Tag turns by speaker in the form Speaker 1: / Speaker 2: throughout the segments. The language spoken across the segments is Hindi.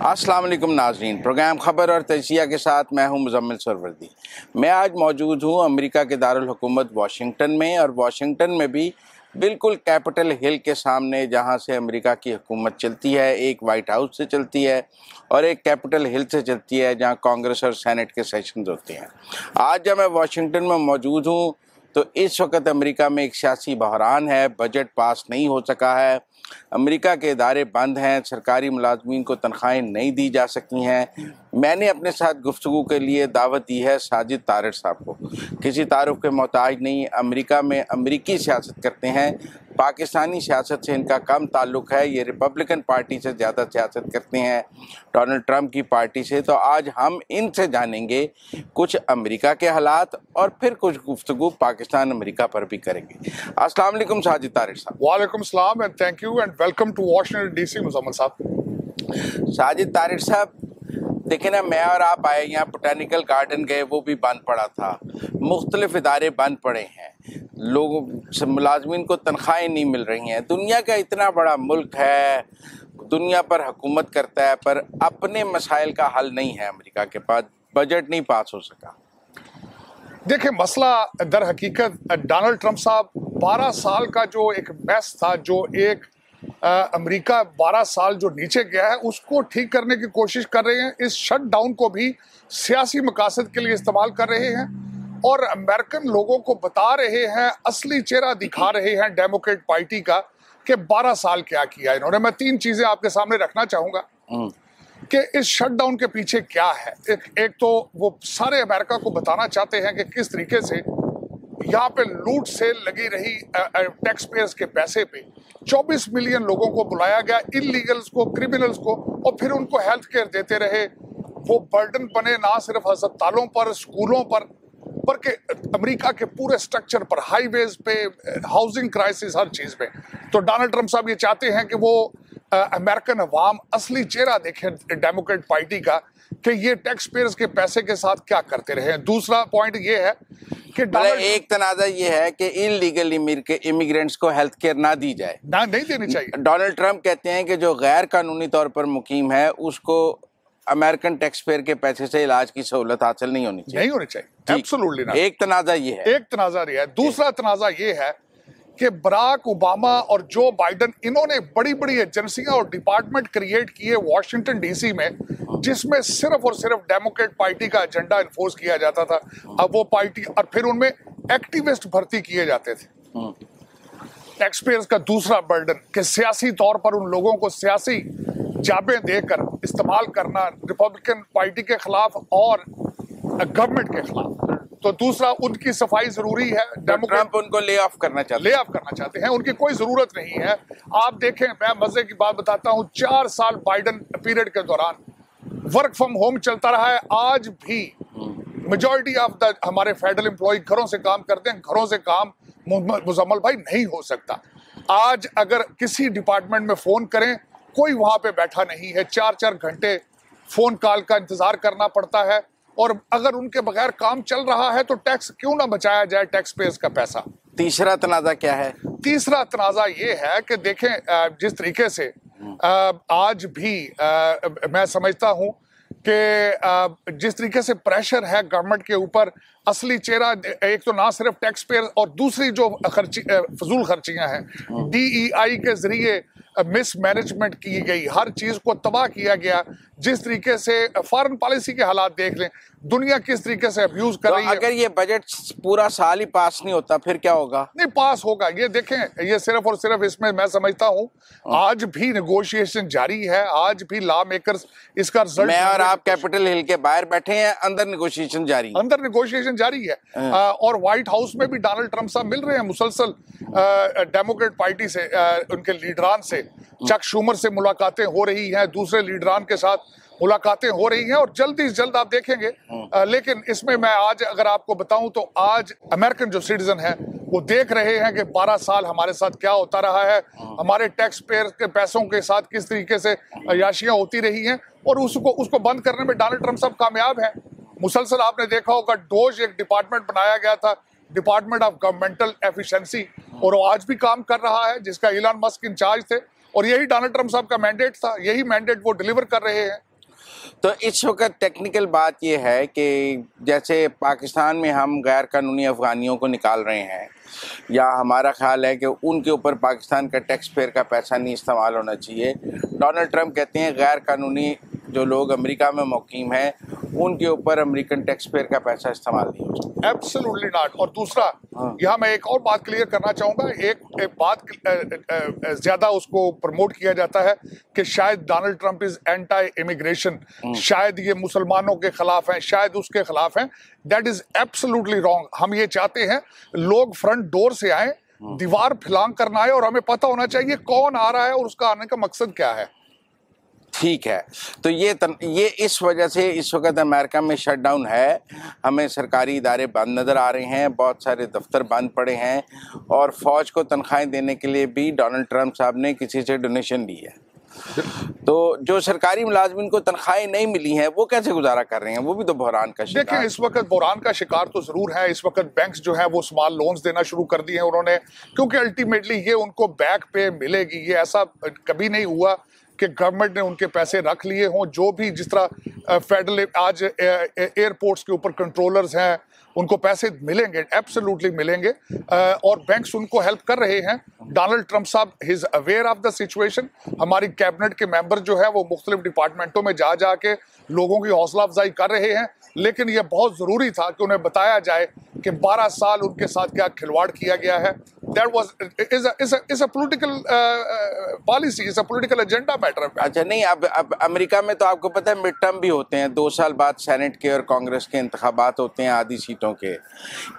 Speaker 1: अस्सलाम वालेकुम नाज़रीन, प्रोग्राम ख़बर और तजिया के साथ मैं हूं मुज़म्मिल सरवर्दी। मैं आज मौजूद हूं अमेरिका के दारुल हुकूमत वाशिंगटन में, और वाशिंगटन में भी बिल्कुल कैपिटल हिल के सामने जहां से अमेरिका की हुकूमत चलती है, एक वाइट हाउस से चलती है और एक कैपिटल हिल से चलती है जहां कांग्रेस और सेनेट के सेशंस होते हैं। आज जब मैं वाशिंगटन में मौजूद हूँ तो इस वक्त अमेरिका में एक सियासी बहरान है, बजट पास नहीं हो सका है, अमेरिका के इदारे बंद हैं, सरकारी मुलाजमीन को तनख्वाहें नहीं दी जा सकी हैं। मैंने अपने साथ गुफ्तगू के लिए दावत दी है साजिद तारिर साहब को। किसी तारुफ के मोहताज नहीं, अमेरिका में अमेरिकी सियासत करते हैं, पाकिस्तानी सियासत से इनका कम ताल्लुक़ है। ये रिपब्लिकन पार्टी से ज़्यादा सियासत करते हैं, डोनाल्ड ट्रंप की पार्टी से। तो आज हम इनसे जानेंगे कुछ अमेरिका के हालात और फिर कुछ गुफ्तगू पाकिस्तान अमेरिका पर भी करेंगे। अस्सलाम वालेकुम साजिद तारिर साहब।
Speaker 2: वालेकुम सलाम and thank you and welcome to Washington DC Muzammil साहब।
Speaker 1: साजिद तारिर साहब, देखें ना, मैं और आप आए यहाँ, बोटानिकल गार्डन गए, वो भी बंद पड़ा था, मुख्तलिफ इदारे बंद पड़े हैं, लोगों मुलाजमीन को तनख्वाहें नहीं मिल रही हैं। दुनिया का इतना बड़ा मुल्क है, दुनिया पर हुकूमत करता है, पर अपने मसाइल का हल नहीं है अमेरिका के पास, बजट नहीं पास हो सका।
Speaker 2: देखिए, मसला दर हकीकत डोनाल्ड ट्रंप साहब 12 साल का जो एक मैस था, जो एक अमेरिका 12 साल जो नीचे गया है, उसको ठीक करने की कोशिश कर रहे हैं। इस शटडाउन को भी सियासी मकासद के लिए इस्तेमाल कर रहे हैं और अमेरिकन लोगों को बता रहे हैं, असली चेहरा दिखा रहे हैं डेमोक्रेट पार्टी का कि 12 साल क्या किया इन्होंने। मैं 3 चीजें आपके सामने रखना चाहूंगा कि इस शटडाउन के पीछे क्या है। एक तो वो सारे अमेरिका को बताना चाहते हैं कि किस तरीके से यहाँ पे लूट से लगी रही टैक्स पेयर्स के पैसे पे 24 मिलियन लोगों को बुलाया गया, इलीगल्स को, क्रिमिनल्स को, और फिर उनको हेल्थ केयर देते रहे। वो बर्डन बने ना सिर्फ अस्पतालों पर, स्कूलों पर, बल्कि अमेरिका के पूरे स्ट्रक्चर पर, हाईवेज पे, हाउसिंग क्राइसिस, हर चीज पे। तो डोनाल्ड ट्रंप साहब ये चाहते हैं कि वो अमेरिकन अवाम असली चेहरा देखे डेमोक्रेट पार्टी का, कि ये टैक्स पेयर्स के पैसे के साथ क्या करते रहे। दूसरा पॉइंट ये है कि
Speaker 1: एक तनाज़ा ये है कि इलीगल इमिग्रेंट्स को हेल्थ केयर ना दी जाए,
Speaker 2: ना नहीं देनी चाहिए।
Speaker 1: डोनाल्ड ट्रंप कहते हैं कि जो गैर कानूनी तौर पर मुकीम है उसको अमेरिकन टैक्स पेयर के पैसे से इलाज की सहूलत हासिल नहीं होनी चाहिए।
Speaker 2: नहीं होनी चाहिए, एब्सोल्युटली ना।
Speaker 1: एक तनाज़ा ये है।
Speaker 2: एक तनाज़ा ये है। दूसरा तनाज़ा ये है कि बराक ओबामा और जो बाइडन, इन्होंने बड़ी बड़ी एजेंसियां और डिपार्टमेंट क्रिएट किए वॉशिंगटन डीसी में, जिसमें सिर्फ और सिर्फ डेमोक्रेट पार्टी का एजेंडा इन्फोर्स किया जाता था। अब वो पार्टी, और फिर उनमें एक्टिविस्ट भर्ती किए जाते थे। टैक्स पेयर्स का दूसरा बर्डन कि सियासी तौर पर उन लोगों को सियासी जाबे देकर इस्तेमाल करना, रिपब्लिकन पार्टी के खिलाफ और गवर्नमेंट के खिलाफ। तो दूसरा, उनकी सफाई जरूरी है।
Speaker 1: ट्रंप उनको ले ऑफ करना
Speaker 2: चाहते हैं, उनकी कोई जरूरत नहीं है। आप देखें, मैं मजे की बात बताता हूं, 4 साल बाइडन पीरियड के दौरान वर्क फ्रॉम होम चलता रहा है। आज भी मेजॉरिटी ऑफ द हमारे फेडरल एम्प्लॉय घरों से काम करते हैं। घरों से काम मुजम्मल भाई नहीं हो सकता। आज अगर किसी डिपार्टमेंट में फोन करें, कोई वहां पे बैठा नहीं है, 4-4 घंटे फोन कॉल का इंतजार करना पड़ता है। और अगर उनके बगैर काम चल रहा है तो टैक्स क्यों ना बचाया जाए, टैक्स पेयर्स का पैसा।
Speaker 1: तीसरा तनाज़ा क्या है?
Speaker 2: तीसरा तनाज़ा ये है कि देखें, जिस तरीके से आज भी मैं समझता हूं कि जिस तरीके से प्रेशर है गवर्नमेंट के ऊपर, असली चेहरा एक तो ना सिर्फ टैक्स पेयर, और दूसरी जो फजूल खर्चियां हैं, DEI के जरिए मिसमैनेजमेंट की गई, हर चीज को तबाह किया गया। जिस तरीके से फॉरेन पॉलिसी के हालात देख लें, दुनिया किस तरीके से अब्यूज कर रही है।
Speaker 1: अगर ये बजट पूरा साल ही पास नहीं होता फिर क्या होगा?
Speaker 2: नहीं, पास होगा। ये देखें, ये सिर्फ और सिर्फ इसमें मैं समझता हूं आज भी नेगोशिएशन जारी है, आज भी लॉ मेकर्स इसका रिजल्ट।
Speaker 1: मैं और आप कैपिटल हिल के बाहर बैठे हैं, अंदर नेगोशिएशन जारी है। और व्हाइट हाउस में भी डोनाल्ड ट्रंप साहब मिल रहे हैं मुसलसल डेमोक्रेट पार्टी से, उनके लीडरान से। चक शूमर से मुलाकातें हो रही हैं, दूसरे लीडरान के साथ मुलाकातें हो रही हैं, और जल्दी से जल्द आप देखेंगे। लेकिन इसमें मैं आज अगर आपको बताऊं तो आज अमेरिकन जो सिटीजन है वो देख रहे हैं कि 12 साल हमारे साथ क्या होता रहा है, हमारे टैक्स पेयर के पैसों के साथ किस तरीके से अयाशियां होती रही हैं, और उसको बंद करने में डोनाल्ड ट्रंप साहब कामयाब है। मुसलसल आपने देखा होगा, डोज एक डिपार्टमेंट बनाया गया था, डिपार्टमेंट ऑफ गवर्नमेंटल एफिशिएंसी, और वो आज भी काम कर रहा है, जिसका इलॉन मस्क इंचार्ज थे। और यही डोनाल्ड ट्रंप साहब का मैंडेट था, यही मैंडेट वो डिलीवर कर रहे हैं। तो इस वक्त टेक्निकल बात यह है कि जैसे पाकिस्तान में हम गैर कानूनी अफ़गानियों को निकाल रहे हैं, या हमारा ख्याल है कि उनके ऊपर पाकिस्तान का टैक्स पेयर का पैसा नहीं इस्तेमाल होना चाहिए। डोनाल्ड ट्रंप कहते हैं गैर कानूनी जो लोग अमेरिका में मुकीम हैं उनके ऊपर अमेरिकन टैक्स पेयर का पैसा इस्तेमाल नहीं हो सकता।
Speaker 2: Absolutely not. और दूसरा, यहाँ मैं एक और बात क्लियर करना चाहूंगा। एक बात ज्यादा उसको प्रमोट किया जाता है कि शायद Donald Trump is anti immigration, शायद ये मुसलमानों के खिलाफ हैं, शायद उसके खिलाफ हैं। That is absolutely wrong. हम ये चाहते हैं लोग फ्रंट डोर से आए, दीवार फिलांग करना आए, और हमें पता होना चाहिए कौन आ रहा है और उसका आने का मकसद क्या है।
Speaker 1: ठीक है, तो ये इस वजह से इस वक्त अमेरिका में शटडाउन है। हमें सरकारी इदारे बंद नज़र आ रहे हैं, बहुत सारे दफ्तर बंद पड़े हैं, और फौज को तनख्वाहें देने के लिए भी डोनाल्ड ट्रंप साहब ने किसी से डोनेशन ली है। तो जो सरकारी मुलाजमिन को तनख्वाहें नहीं मिली हैं वो कैसे गुजारा कर रहे हैं? वो भी तो बहरान का शिकार।
Speaker 2: देखिए, इस वक्त बहरान का शिकार तो जरूर है। इस वक्त बैंक्स जो है वो स्मॉल लोन्स देना शुरू कर दिए हैं उन्होंने, क्योंकि अल्टीमेटली ये उनको बैक पे मिलेगी। ये ऐसा कभी नहीं हुआ कि गवर्नमेंट ने उनके पैसे रख लिए हों। जो भी जिस तरह फेडरल आज एयरपोर्ट्स के ऊपर कंट्रोलर्स हैं, उनको पैसे मिलेंगे, एब्सोल्युटली मिलेंगे, और बैंक्स उनको हेल्प कर रहे हैं। डोनाल्ड ट्रंप साहब is aware of the situation. हमारी कैबिनेट के मेंबर जो है वो मुख्तलिफ डिपार्टमेंटों में जा जाके लोगों की हौसला अफजाई कर रहे हैं, लेकिन यह बहुत ज़रूरी था कि उन्हें बताया जाए कि 12 साल उनके साथ क्या खिलवाड़ किया गया है। That was is a political policy, is a political agenda matter.
Speaker 1: अच्छा, नहीं, अब अमेरिका में तो आपको पता है मिड टर्म भी होते हैं, 2 साल बाद सेनेट के और कांग्रेस के इंतखाबात होते हैं आधी सीटों के।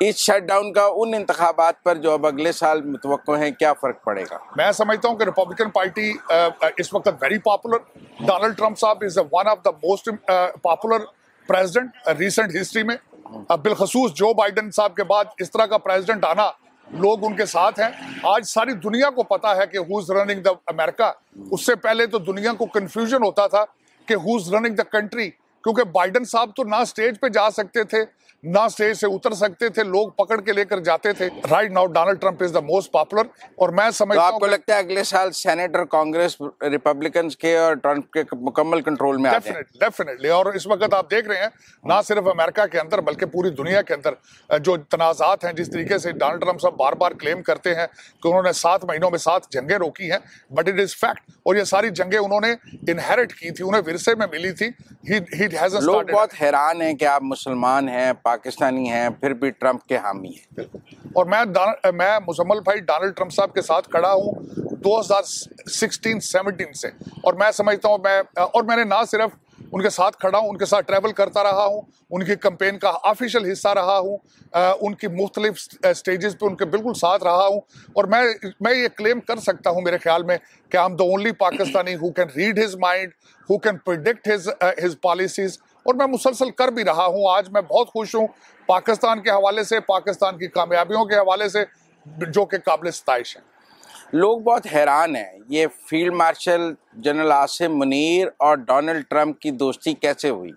Speaker 1: इस शटडाउन का उन इंतखाबात पर जो अब अगले साल मुतवक्को हैं, क्या फ़र्क पड़ेगा?
Speaker 2: मैं समझता हूँ कि रिपब्लिकन पार्टी इस वक्त वेरी पॉपुलर। डोनाल्ड ट्रंप साहब is one of the most popular president recent history में। बिलखसूस जो बाइडेन साहब के बाद इस तरह का प्रेसिडेंट आना, लोग उनके साथ हैं। आज सारी दुनिया को पता है कि who is running the America. उससे पहले तो दुनिया को कंफ्यूजन होता था कि who is running the country, क्योंकि बाइडेन साहब तो ना स्टेज पे जा सकते थे, ना स्टेज से उतर सकते थे, लोग पकड़ के लेकर जाते थे। Right now Donald Trump is the most popular. और मैं समझता हूं,
Speaker 1: आपको लगता है अगले साल सेनेट और कांग्रेस रिपब्लिकन्स के और ट्रंप के मुकम्मल कंट्रोल में आ जाए?
Speaker 2: डेफिनेटली। और इस वक्त आप देख रहे हैं ना सिर्फ अमेरिका के अंदर बल्कि पूरी दुनिया के अंदर जो तनाज़ात हैं, जिस तरीके से डोनाल्ड ट्रंप साहब बार बार क्लेम करते हैं कि उन्होंने 7 महीनों में 7 जंगें रोकी हैं, बट इट इज फैक्ट। और ये सारी जंगें उन्होंने इनहेरिट की थी, उन्हें विरसे में मिली थी।
Speaker 1: लोग बहुत हैरान हैं कि आप मुसलमान हैं, पाकिस्तानी हैं, फिर भी ट्रंप के हामी हैं।
Speaker 2: और मैं मुजम्मल भाई डोनाल्ड ट्रंप साहब के साथ खड़ा हूँ 2016-17 से। और मैं समझता हूँ मैंने ना सिर्फ उनके साथ खड़ा हूँ, उनके साथ ट्रैवल करता रहा हूँ, उनकी कैंपेन का ऑफिशियल हिस्सा रहा हूँ, उनकी मुख्तलिफ स्टेजेस पे उनके बिल्कुल साथ रहा हूँ। और मैं ये क्लेम कर सकता हूँ मेरे ख्याल में कि I am the only Pakistani who can read his mind, who can predict his policies. और मैं मुसलसल कर भी रहा हूँ। आज मैं बहुत खुश हूँ पाकिस्तान के हवाले से, पाकिस्तान की कामयाबियों के हवाले से, जो कि काबिल सताइश है।
Speaker 1: लोग बहुत हैरान हैं, ये field marshal general Asim Munir और डोनाल्ड ट्रंप की दोस्ती कैसे हुई?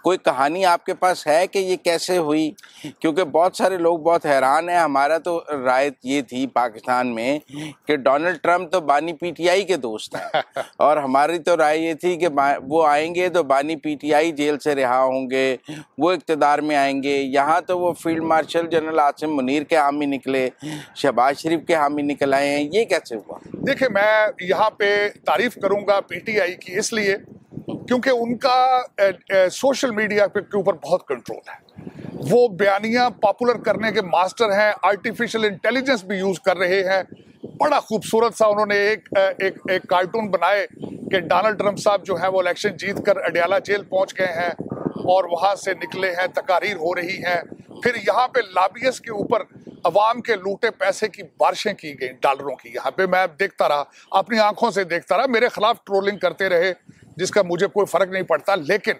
Speaker 1: कोई कहानी आपके पास है कि ये कैसे हुई? क्योंकि बहुत सारे लोग बहुत हैरान हैं। हमारा तो राय ये थी पाकिस्तान में कि डोनाल्ड ट्रंप तो बानी पीटीआई के दोस्त हैं, और हमारी तो राय ये थी कि वो आएंगे तो बानी पीटीआई जेल से रिहा होंगे, वो इक़्तिदार में आएंगे। यहाँ तो वो field marshal general Asim Munir के हामी निकले, शहबाज शरीफ के हामी निकल आए हैं। ये कैसे हुआ?
Speaker 2: देखिए, मैं यहाँ पे तारीफ करूँगा पीटीआई की इसलिए क्योंकि उनका सोशल मीडिया के ऊपर बहुत कंट्रोल है। वो बयानियां पॉपुलर करने के मास्टर हैं, आर्टिफिशियल इंटेलिजेंस भी यूज कर रहे हैं। बड़ा खूबसूरत सा उन्होंने एक कार्टून बनाए कि डोनाल्ड ट्रंप साहब जो है वो इलेक्शन जीत कर अडयाला जेल पहुंच गए हैं और वहां से निकले हैं, तकारीर हो रही हैं। फिर यहाँ पे लॉबियस्ट के ऊपर अवाम के लूटे पैसे की बारिशें की गई, डॉलरों की। यहाँ पे मैं देखता रहा, अपनी आंखों से देखता रहा। मेरे खिलाफ ट्रोलिंग करते रहे, जिसका मुझे कोई फर्क नहीं पड़ता। लेकिन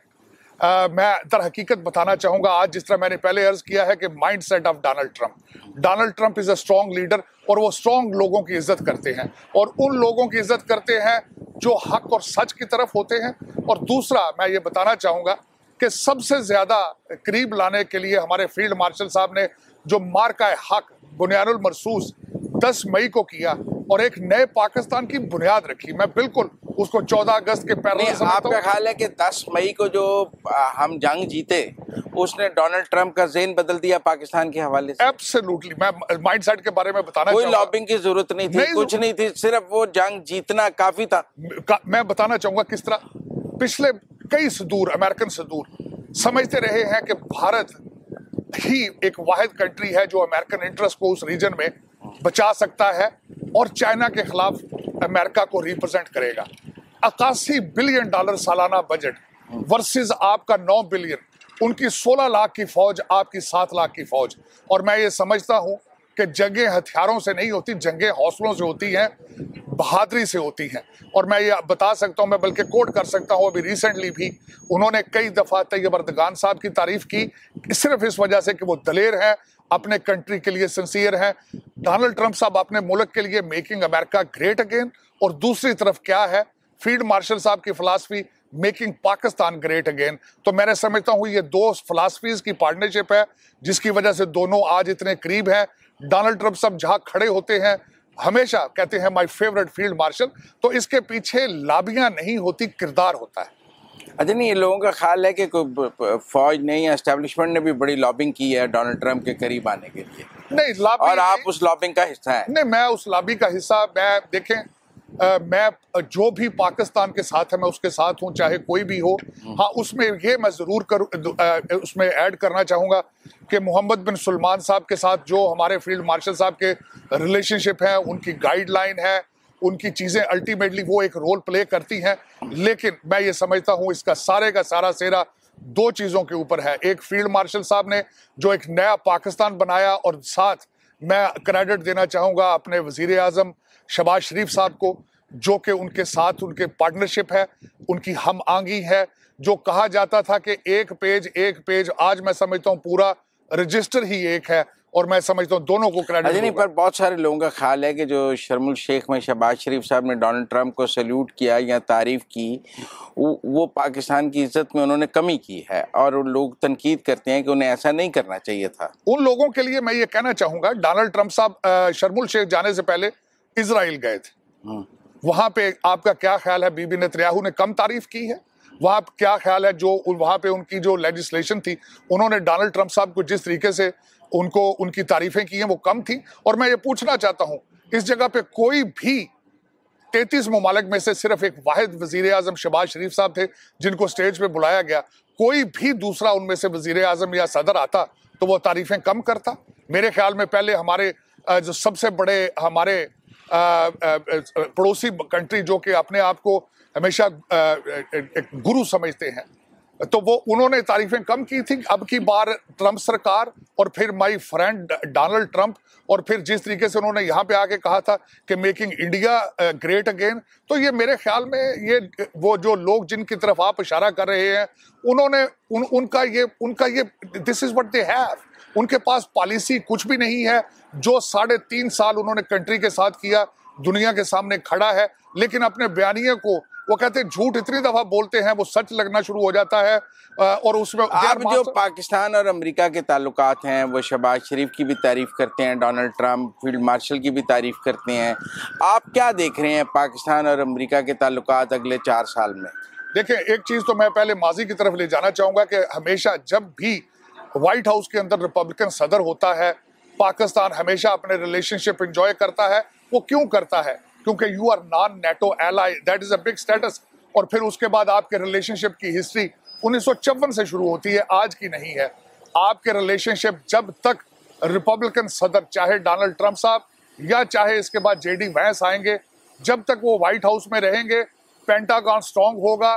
Speaker 2: मैं दर हकीकत बताना चाहूंगा, आज जिस तरह मैंने पहले अर्ज किया है कि mind set of Donald Trump is a strong leader, और वो स्ट्रॉन्ग लोगों की इज्जत करते हैं, और उन लोगों की इज्जत करते हैं जो हक और सच की तरफ होते हैं। और दूसरा, मैं ये बताना चाहूंगा कि सबसे ज्यादा करीब लाने के लिए हमारे फील्ड मार्शल साहब ने जो मार्का हक बुनियानुल मरसूस 10 मई को किया और एक नए पाकिस्तान की बुनियाद रखी, मैं बिल्कुल उसको 14 अगस्त के पैरेलल
Speaker 1: नहीं,
Speaker 2: समझता
Speaker 1: आपका
Speaker 2: हूं।
Speaker 1: ख्याल है कि 10 मई को जो हम जंग जीते उसने डोनाल्ड ट्रंप का ज़हन बदल दिया पाकिस्तान के हवाले से?
Speaker 2: एब्सोल्युटली, मैं माइंडसेट के बारे में बताना
Speaker 1: कोई
Speaker 2: चाहूंगा।
Speaker 1: लॉबिंग की जरूरत नहीं थी, कुछ नहीं थी, सिर्फ वो जंग जीतना काफी था।
Speaker 2: मैं बताना चाहूंगा किस तरह पिछले कई सदूर, अमेरिकन सदूर समझते रहे हैं कि भारत ही एक वाहिद कंट्री है जो अमेरिकन इंटरेस्ट को उस रीजन में बचा सकता है और चाइना के खिलाफ अमेरिका को रिप्रेजेंट करेगा। 81 बिलियन डॉलर सालाना बजट वर्सेस आपका 9 बिलियन, उनकी 16 लाख की फौज, आपकी 7 लाख की फौज। और मैं ये समझता हूं कि जंगें हथियारों से नहीं होती, जंगें हौसलों से होती हैं, बहादुरी से होती हैं। और मैं ये बता सकता हूं, मैं बल्कि कोट कर सकता हूं, अभी रिसेंटली भी उन्होंने कई दफा तैयब अर्दगान साहब की तारीफ की, सिर्फ इस वजह से कि वो दलेर हैं, अपने कंट्री के लिए सिंसियर हैं। डोनाल्ड ट्रंप साहब अपने मुल्क के लिए मेकिंग अमेरिका ग्रेट अगेन, और दूसरी तरफ क्या है फील्ड मार्शल साहब की philosophy making Pakistan great again. तो मैं समझता हूं ये दो फिलासफीज की पार्टनरशिप है जिसकी वजह से दोनों आज इतने करीब हैं। डोनाल्ड ट्रंप साहब जहां खड़े होते हैं हमेशा कहते हैं माय फेवरेट फील्ड मार्शल, तो इसके पीछे लाबियां नहीं होती, किरदार होता है।
Speaker 1: अच्छा, नहीं, लोगों का ख्याल है कि फौज ने या एस्टेब्लिशमेंट ने भी बड़ी लॉबिंग की है डोनाल्ड ट्रंप के करीब आने के लिए।
Speaker 2: नहीं, लॉबी
Speaker 1: और आप उस लॉबिंग का हिस्सा हैं?
Speaker 2: नहीं, मैं उस लॉबी का हिस्सा, मैं देखें मैं जो भी पाकिस्तान के साथ है मैं उसके साथ हूं, चाहे कोई भी हो। हाँ, उसमें ये मैं जरूर उसमें ऐड करना चाहूंगा कि मोहम्मद बिन सुलेमान साहब के साथ जो हमारे फील्ड मार्शल साहब के रिलेशनशिप है, उनकी गाइडलाइन है, उनकी चीजें अल्टीमेटली वो एक रोल प्ले करती हैं। लेकिन मैं ये समझता हूं इसका सारे का सारा सेरा दो चीजों के ऊपर है। एक फील्ड मार्शल साहब ने जो एक नया पाकिस्तान बनाया, और साथ मैं क्रेडिट देना चाहूंगा अपने वजीर आजम शहबाज शरीफ साहब को, जो कि उनके साथ उनके पार्टनरशिप है, उनकी हम आंगी है। जो कहा जाता था कि एक पेज, आज मैं समझता हूं पूरा रजिस्टर ही एक है, और मैं समझता हूं दोनों को क्रेडिट।
Speaker 1: नहीं, पर बहुत सारे लोगों का ख्याल है कि जो शर्मुल शेख में शहबाज शरीफ साहब ने डोनाल्ड ट्रंप को सल्यूट किया या तारीफ की, वो पाकिस्तान की इज्जत में उन्होंने कमी की है, और लोग तनकीद करते हैं कि उन्हें ऐसा नहीं करना चाहिए था।
Speaker 2: उन लोगों के लिए मैं ये कहना चाहूंगा, डोनाल्ड ट्रंप साहब शर्मुल शेख जाने से पहले इजराइल गए थे। वहां पे आपका क्या ख्याल है, बीबी नेतन्याहू ने कम तारीफ की है? वहां क्या ख्याल है, जो वहां पे उनकी जो लेजिस्लेशन थी, उन्होंने डोनाल्ड ट्रंप साहब को जिस तरीके से उनकी तारीफें की हैं वो कम थी? और मैं ये पूछना चाहता हूं, इस जगह पे कोई भी 33 ममालिक में से सिर्फ एक वाहिद वजीर आजम शहबाज शरीफ साहब थे जिनको स्टेज पे बुलाया गया। कोई भी दूसरा उनमें से वजीर आजम या सदर आता तो वो तारीफें कम करता? मेरे ख्याल में पहले हमारे जो सबसे बड़े हमारे पड़ोसी कंट्री जो कि अपने आप को हमेशा एक गुरु समझते हैं, तो वो उन्होंने तारीफें कम की थी। अब की बार ट्रंप सरकार, और फिर माय फ्रेंड डोनाल्ड ट्रंप, और फिर जिस तरीके से उन्होंने यहाँ पे आके कहा था कि मेकिंग इंडिया ग्रेट अगेन, तो ये मेरे ख्याल में ये वो जो लोग जिनकी तरफ आप इशारा कर रहे हैं, उन्होंने उनका ये this is what they have. उनके पास पॉलिसी कुछ भी नहीं है। जो 3.5 साल उन्होंने कंट्री के साथ किया दुनिया के सामने खड़ा है, लेकिन अपने बयानिए को वो कहते हैं झूठ इतनी दफा बोलते हैं वो सच लगना शुरू हो जाता है। और उसमें
Speaker 1: आप जो पाकिस्तान और अमेरिका के ताल्लुकात हैं वो शहबाज शरीफ की भी तारीफ करते हैं, डोनाल्ड ट्रंप फील्ड मार्शल की भी तारीफ करते हैं। आप क्या देख रहे हैं पाकिस्तान और अमेरिका के ताल्लुकात अगले 4 साल में?
Speaker 2: देखिए, एक चीज तो मैं पहले माजी की तरफ ले जाना चाहूंगा कि हमेशा जब भी व्हाइट हाउस के अंदर रिपब्लिकन सदर होता है, पाकिस्तान हमेशा अपने रिलेशनशिप एंजॉय करता है। वो क्यों करता है? क्योंकि you are non NATO ally, that is a big status. और फिर उसके बाद आपके रिलेशनशिप की हिस्ट्री 1954 से शुरू होती है, आज की नहीं है। आपके रिलेशनशिप जब तक रिपब्लिकन सदर, चाहे डोनाल्ड ट्रंप साहब या चाहे इसके बाद जेडी वैंस आएंगे, जब तक वो व्हाइट हाउस में रहेंगे, पेंटागन स्ट्रांग होगा,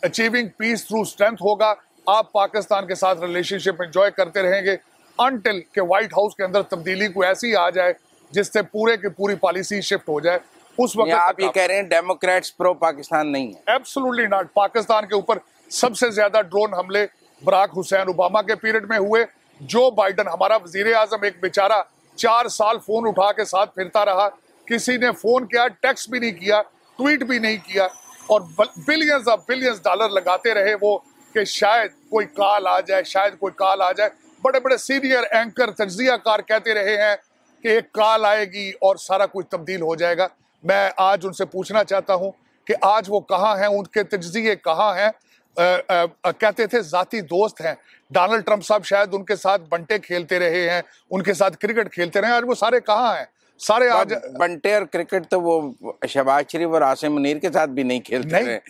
Speaker 2: अचीविंग पीस थ्रू स्ट्रेंथ होगा। आप पाकिस्तान के साथ रिलेशनशिप एंजॉय करते रहेंगे अनटिल के व्हाइट हाउस के अंदर तब्दीली को ऐसी आ जाए जिससे पूरे की पूरी पॉलिसी शिफ्ट हो जाए। उस वक्त
Speaker 1: आप ये कह रहे हैं डेमोक्रेट्स प्रो पाकिस्तान नहीं है?
Speaker 2: Absolutely not. पाकिस्तान के ऊपर सबसे ज्यादा ड्रोन हमले बराक हुसैन ओबामा के पीरियड में हुए। जो बाइडन हमारा वजीर आजम एक बेचारा 4 साल फोन उठा के साथ फिरता रहा, किसी ने फोन किया, टेक्स्ट भी नहीं किया, ट्वीट भी नहीं किया, और बिलियंस डॉलर लगाते रहे वो कि शायद कोई कॉल आ जाए, शायद कोई कॉल आ जाए। बड़े बड़े सीनियर एंकर तज्जियाकार कहते रहे हैं कि एक कॉल आएगी और सारा कुछ तब्दील हो जाएगा। मैं आज उनसे पूछना चाहता हूं कि आज वो कहाँ हैं, उनके तज्जिए कहाँ हैं। कहते थे जाती दोस्त हैं। डोनाल्ड ट्रंप साहब शायद उनके साथ बंटे खेलते रहे हैं, उनके साथ क्रिकेट खेलते रहे हैं। आज वो सारे कहाँ हैं? सारे आज
Speaker 1: बंटे और क्रिकेट तो वो शहबाज शरीफ और आसिम मुनीर के साथ भी नहीं खेलते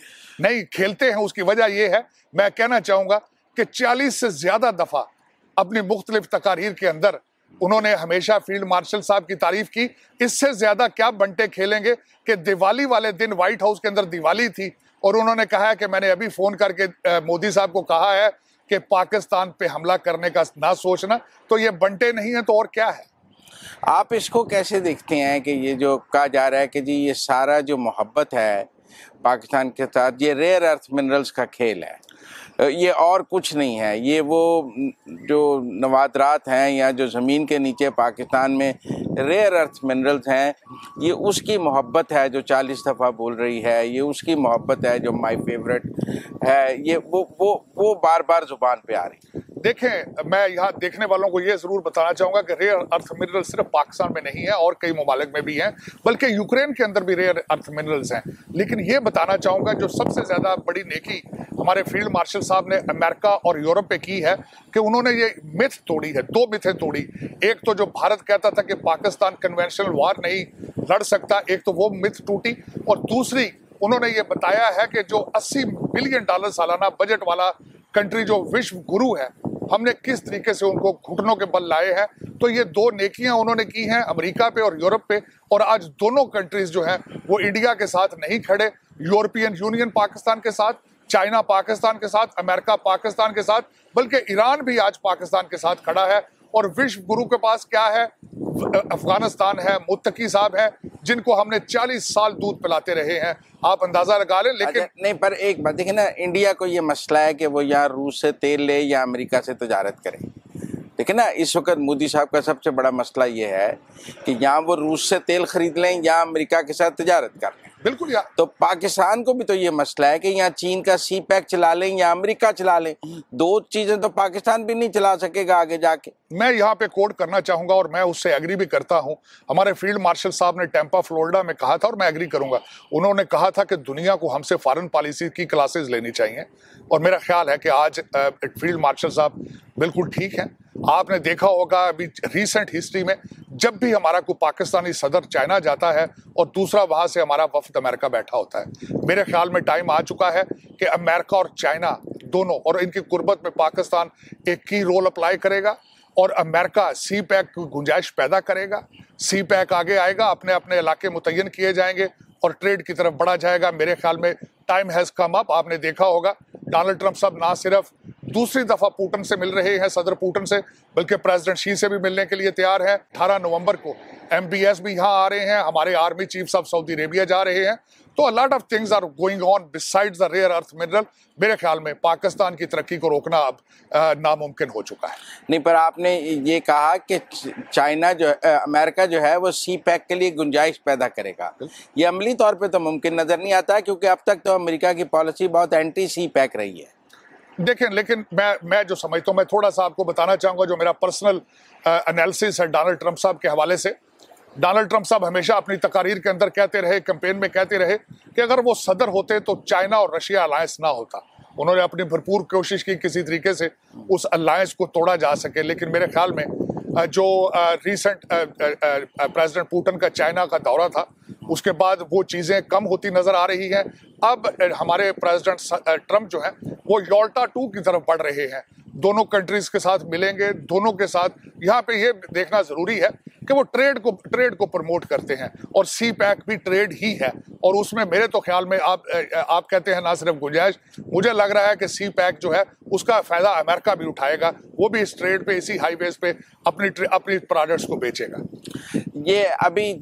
Speaker 2: नहीं खेलते हैं। उसकी वजह यह है, मैं कहना चाहूंगा कि 40 से ज्यादा दफा अपनी मुख्तलिफ तकारीर के अंदर उन्होंने हमेशा फील्ड मार्शल साहब की तारीफ की। इससे ज्यादा क्या बंटे खेलेंगे कि दिवाली वाले दिन व्हाइट हाउस के अंदर दिवाली थी और उन्होंने कहा है कि मैंने अभी फोन करके मोदी साहब को कहा है कि पाकिस्तान पे हमला करने का ना सोचना। तो ये बंटे नहीं है तो और क्या है?
Speaker 1: आप इसको कैसे देखते हैं कि ये जो कहा जा रहा है कि जी ये सारा जो मोहब्बत है पाकिस्तान के साथ, ये रेयर अर्थ मिनरल्स का खेल है, ये और कुछ नहीं है। ये वो जो नवादरात हैं या जो ज़मीन के नीचे पाकिस्तान में रेयर अर्थ मिनरल्स हैं, ये उसकी मोहब्बत है जो 40 दफ़ा बोल रही है। ये उसकी मोहब्बत है जो माय फेवरेट है। ये वो बार बार ज़ुबान पे आ रही है।
Speaker 2: देखें, मैं यहाँ देखने वालों को ये जरूर बताना चाहूंगा कि रेयर अर्थ मिनरल सिर्फ पाकिस्तान में नहीं है और कई ममालिक में भी हैं, बल्कि यूक्रेन के अंदर भी रेयर अर्थ मिनरल्स हैं। लेकिन ये बताना चाहूंगा जो सबसे ज्यादा बड़ी नेकी हमारे फील्ड मार्शल साहब ने अमेरिका और यूरोप पे की है कि उन्होंने ये मिथ तोड़ी है। 2 मिथें तोड़ी। एक तो जो भारत कहता था कि पाकिस्तान कन्वेंशनल वार नहीं लड़ सकता, एक तो वो मिथ टूटी। और दूसरी, उन्होंने ये बताया है कि जो $80 बिलियन सालाना बजट वाला कंट्री जो विश्व गुरु है, हमने किस तरीके से उनको घुटनों के बल लाए हैं। तो ये 2 नेकियां उन्होंने की हैं अमेरिका पे और यूरोप पे। और आज दोनों कंट्रीज जो हैं वो इंडिया के साथ नहीं खड़े। यूरोपियन यूनियन पाकिस्तान के साथ, चाइना पाकिस्तान के साथ, अमेरिका पाकिस्तान के साथ, बल्कि ईरान भी आज पाकिस्तान के साथ खड़ा है। और विश्व गुरु के पास क्या है? अफगानिस्तान है, मुत्तकी साहब हैं, जिनको हमने 40 साल दूध पिलाते रहे हैं। आप अंदाजा लगा लें। लेकिन
Speaker 1: नहीं, पर एक बात देखिए ना, इंडिया को ये मसला है कि वो या रूस से तेल ले या अमेरिका से तजारत करे। देखिए ना, इस वक्त मोदी साहब का सबसे बड़ा मसला ये है कि यहाँ वो रूस से तेल खरीद लें या अमेरिका के साथ तजारत कर लें।
Speaker 2: बिल्कुल यार।
Speaker 1: तो पाकिस्तान को भी तो ये मसला है कि यहाँ चीन का सी पैक चला लें या अमेरिका चला लें। 2 चीजें तो पाकिस्तान भी नहीं चला सकेगा आगे जाके।
Speaker 2: मैं यहाँ पे कोट करना चाहूंगा और मैं उससे एग्री भी करता हूँ। हमारे फील्ड मार्शल साहब ने टेम्पा फ्लोरिडा में कहा था और मैं एग्री करूंगा। उन्होंने कहा था कि दुनिया को हमसे फॉरेन पॉलिसी की क्लासेस लेनी चाहिए। और मेरा ख्याल है कि आज फील्ड मार्शल साहब बिल्कुल ठीक हैं। आपने देखा होगा अभी रिसेंट हिस्ट्री में जब भी हमारा कोई पाकिस्तानी सदर चाइना जाता है और दूसरा वहां से हमारा वफ्द अमेरिका बैठा होता है। मेरे ख्याल में टाइम आ चुका है कि अमेरिका और चाइना दोनों और इनकी कुर्बत में पाकिस्तान एक की रोल अप्लाई करेगा और अमेरिका सी पैक की गुंजाइश पैदा करेगा। सी पैक आगे आएगा, अपने अपने इलाके मुतय्यन किए जाएंगे और ट्रेड की तरफ बढ़ा जाएगा। मेरे ख्याल में टाइम हैज कम अप। आपने देखा होगा डोनाल्ड ट्रंप साहब ना सिर्फ दूसरी दफा पुतिन से मिल रहे हैं, सदर पुतिन से, बल्कि प्रेसिडेंट शी से भी मिलने के लिए तैयार हैं। 18 नवंबर को MBS भी यहाँ आ रहे हैं, हमारे आर्मी चीफ साहब सऊदी अरेबिया जा रहे हैं। तो a lot of things are going on besides the rare earth mineral. मेरे ख्याल में पाकिस्तान की तरक्की को रोकना अब नामुमकिन हो चुका है।
Speaker 1: नहीं, पर आपने ये कहा कि चाइना जो अमेरिका जो है वो सी पैक के लिए गुंजाइश पैदा करेगा। ये अमली तौर पे तो मुमकिन नजर नहीं आता, क्योंकि अब तक तो अमेरिका की पॉलिसी बहुत एंटी सी पैक रही है।
Speaker 2: देखें, लेकिन मैं जो समझता हूँ, मैं थोड़ा सा आपको बताना चाहूंगा जो मेरा पर्सनल एनालिसिस है डोनाल्ड ट्रंप साहब के हवाले से। डोनाल्ड ट्रंप साहब हमेशा अपनी तकारीर के अंदर कहते रहे, कैंपेन में कहते रहे कि अगर वो सदर होते तो चाइना और रशिया अलायंस ना होता। उन्होंने अपनी भरपूर कोशिश की किसी तरीके से उस अलायंस को तोड़ा जा सके। लेकिन मेरे ख्याल में जो रिसेंट प्रेसिडेंट पुतिन का चाइना का दौरा था, उसके बाद वो चीज़ें कम होती नजर आ रही हैं। अब हमारे प्रेसिडेंट ट्रंप जो हैं वो योल्टा 2 की तरफ बढ़ रहे हैं। दोनों कंट्रीज के साथ मिलेंगे, दोनों के साथ। यहाँ पे ये देखना जरूरी है कि वो ट्रेड को प्रमोट करते हैं और सी पैक भी ट्रेड ही है। और उसमें मेरे तो ख्याल में आप कहते हैं ना सिर्फ गुंजाइश, मुझे लग रहा है कि सी पैक जो है उसका फायदा अमेरिका भी उठाएगा। वो भी इस ट्रेड पे, इसी हाईवेज पे अपनी प्रोडक्ट्स को बेचेगा।
Speaker 1: ये अभी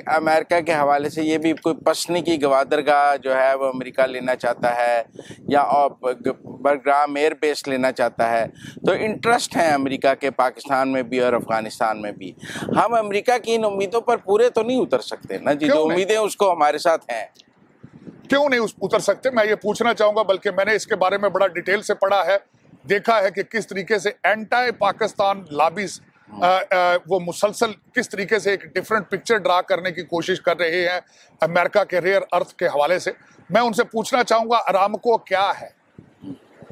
Speaker 1: अमेरिका के हवाले से ये भी कोई पसनी की गवादरगाह जो है वो अमेरिका लेना चाहता है या बरग्राम एयर बेस लेना चाहता है। तो इंटरेस्ट है अमेरिका के पाकिस्तान में भी और अफगानिस्तान में भी। हम अमेरिका की इन उम्मीदों पर पूरे तो नहीं उतर सकते ना जी, जो उम्मीदें उसको हमारे साथ हैं।
Speaker 2: क्यों नहीं उतर सकते, मैं ये पूछना चाहूंगा। बल्कि मैंने इसके बारे में बड़ा डिटेल से पढ़ा है, देखा है कि किस तरीके से एंटी पाकिस्तान लॉबीज वो मुसलसल किस तरीके से एक डिफरेंट पिक्चर ड्रा करने की कोशिश कर रहे हैं अमेरिका के रेयर अर्थ के हवाले से। मैं उनसे पूछना चाहूंगा, अरामको क्या है?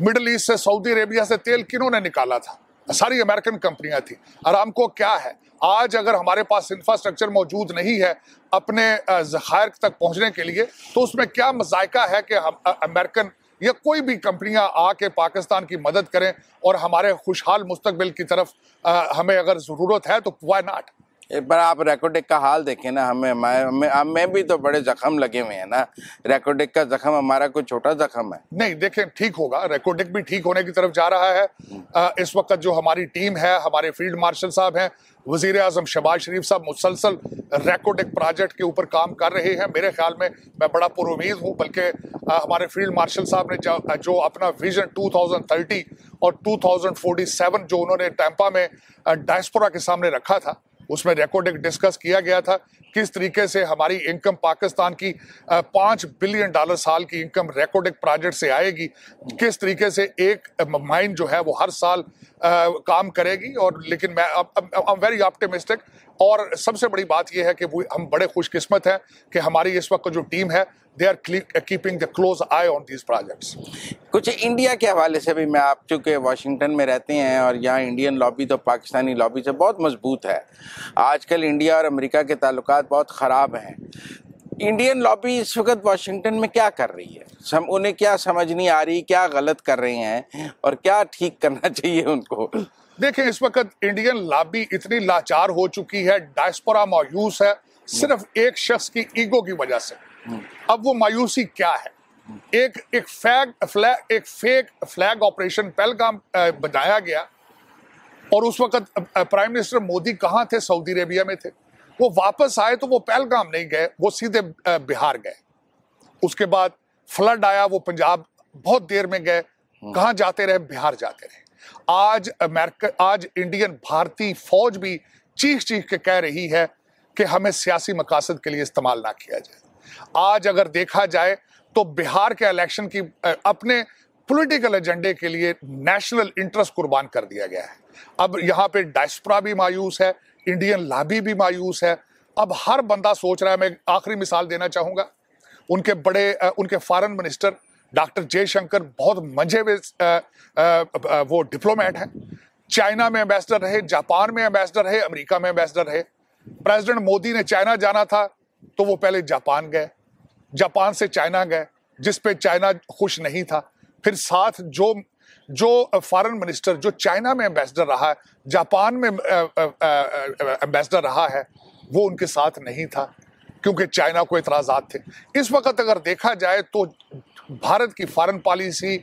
Speaker 2: मिडिल ईस्ट से, सऊदी अरेबिया से तेल किन्होंने निकाला था? सारी अमेरिकन कंपनियां थी। अरामको क्या है? आज अगर हमारे पास इंफ्रास्ट्रक्चर मौजूद नहीं है अपने ज़खायर तक पहुंचने के लिए, तो उसमें क्या मज़ायका है कि हम अमेरिकन या कोई भी कंपनियां आके पाकिस्तान की मदद करें और हमारे खुशहाल मुस्तकबिल की तरफ हमें अगर ज़रूरत है तो व्हाई नॉट।
Speaker 1: एक बार आप रेकोडेक का हाल देखें ना, हमें भी तो बड़े जख्म लगे हुए हैं ना। रेकोडेक का जख्म हमारा कोई छोटा जख्म है
Speaker 2: नहीं। देखें, ठीक होगा, रेकोडेक भी ठीक होने की तरफ जा रहा है। इस वक्त जो हमारी टीम है, हमारे फील्ड मार्शल साहब हैं, वजीर आजम शहबाज शरीफ साहब मुसलसल रेकोडेक प्रोजेक्ट के ऊपर काम कर रहे हैं। मेरे ख्याल में मैं बड़ा पुरुमीद हूँ, बल्कि हमारे फील्ड मार्शल साहब ने जो अपना विजन 2030 और 2047 जो उन्होंने टैंपा में डायस्पोरा के सामने रखा था, उसमें रेकोडेक डिस्कस किया गया था किस तरीके से हमारी इनकम पाकिस्तान की $5 बिलियन साल की इनकम रेकोडेक प्रोजेक्ट से आएगी, किस तरीके से एक माइन जो है वो हर साल काम करेगी। और लेकिन मैं आई एम वेरी ऑप्टिमिस्टिक, और सबसे बड़ी बात यह है कि हम बड़े खुशकिस्मत हैं कि हमारी इस वक्त जो टीम है, they are keeping the close eye on these projects.
Speaker 1: कुछ इंडिया के हवाले से भी मैं, आप चूँकि वाशिंगटन में रहते हैं और यहाँ इंडियन लॉबी तो पाकिस्तानी लॉबी से बहुत मजबूत है। आजकल इंडिया और अमेरिका के ताल्लुकात बहुत ख़राब हैं। इंडियन लॉबी इस वक्त वाशिंगटन में क्या कर रही है? उन्हें क्या समझ नहीं आ रही, क्या गलत कर रहे हैं और क्या ठीक करना चाहिए उनको?
Speaker 2: देखें, इस वक्त इंडियन लॉबी इतनी लाचार हो चुकी है, डायस्पोरा मायूस है सिर्फ एक शख्स की ईगो की वजह से। अब वो मायूसी क्या है? एक फेक फ्लैग ऑपरेशन पहलगाम बनाया गया, और उस वक्त प्राइम मिनिस्टर मोदी कहाँ थे? सऊदी अरेबिया में थे। वो वापस आए तो वो पहलगाम नहीं गए, वो सीधे बिहार गए। उसके बाद फ्लड आया, वो पंजाब बहुत देर में गए। कहाँ जाते रहे? बिहार जाते रहे। आज इंडियन भारतीय फौज भी चीख चीख के कह रही है कि हमें सियासी मकासद के लिए इस्तेमाल ना किया जाए। आज अगर देखा जाए तो बिहार के इलेक्शन की अपने पॉलिटिकल एजेंडे के लिए नेशनल इंटरेस्ट कुर्बान कर दिया गया है। अब यहाँ पे डायस्पोरा भी मायूस है, इंडियन लॉबी भी मायूस है। अब हर बंदा सोच रहा है। मैं आखिरी मिसाल देना चाहूंगा, उनके फॉरेन मिनिस्टर डॉक्टर जयशंकर बहुत मंझे हुए वो डिप्लोमेट हैं। चाइना में एम्बेसडर रहे, जापान में एम्बेसडर रहे, अमेरिका में एम्बेसडर रहे। प्रेसिडेंट मोदी ने चाइना जाना था तो वो पहले जापान गए, जापान से चाइना गए, जिस पे चाइना खुश नहीं था। फिर साथ जो फॉरेन मिनिस्टर जो चाइना में एम्बेसडर रहा है, जापान में एम्बेसडर रहा है, वो उनके साथ नहीं था क्योंकि चाइना को इतराज़ात थे। इस वक्त अगर देखा जाए तो भारत की फॉरेन पॉलिसी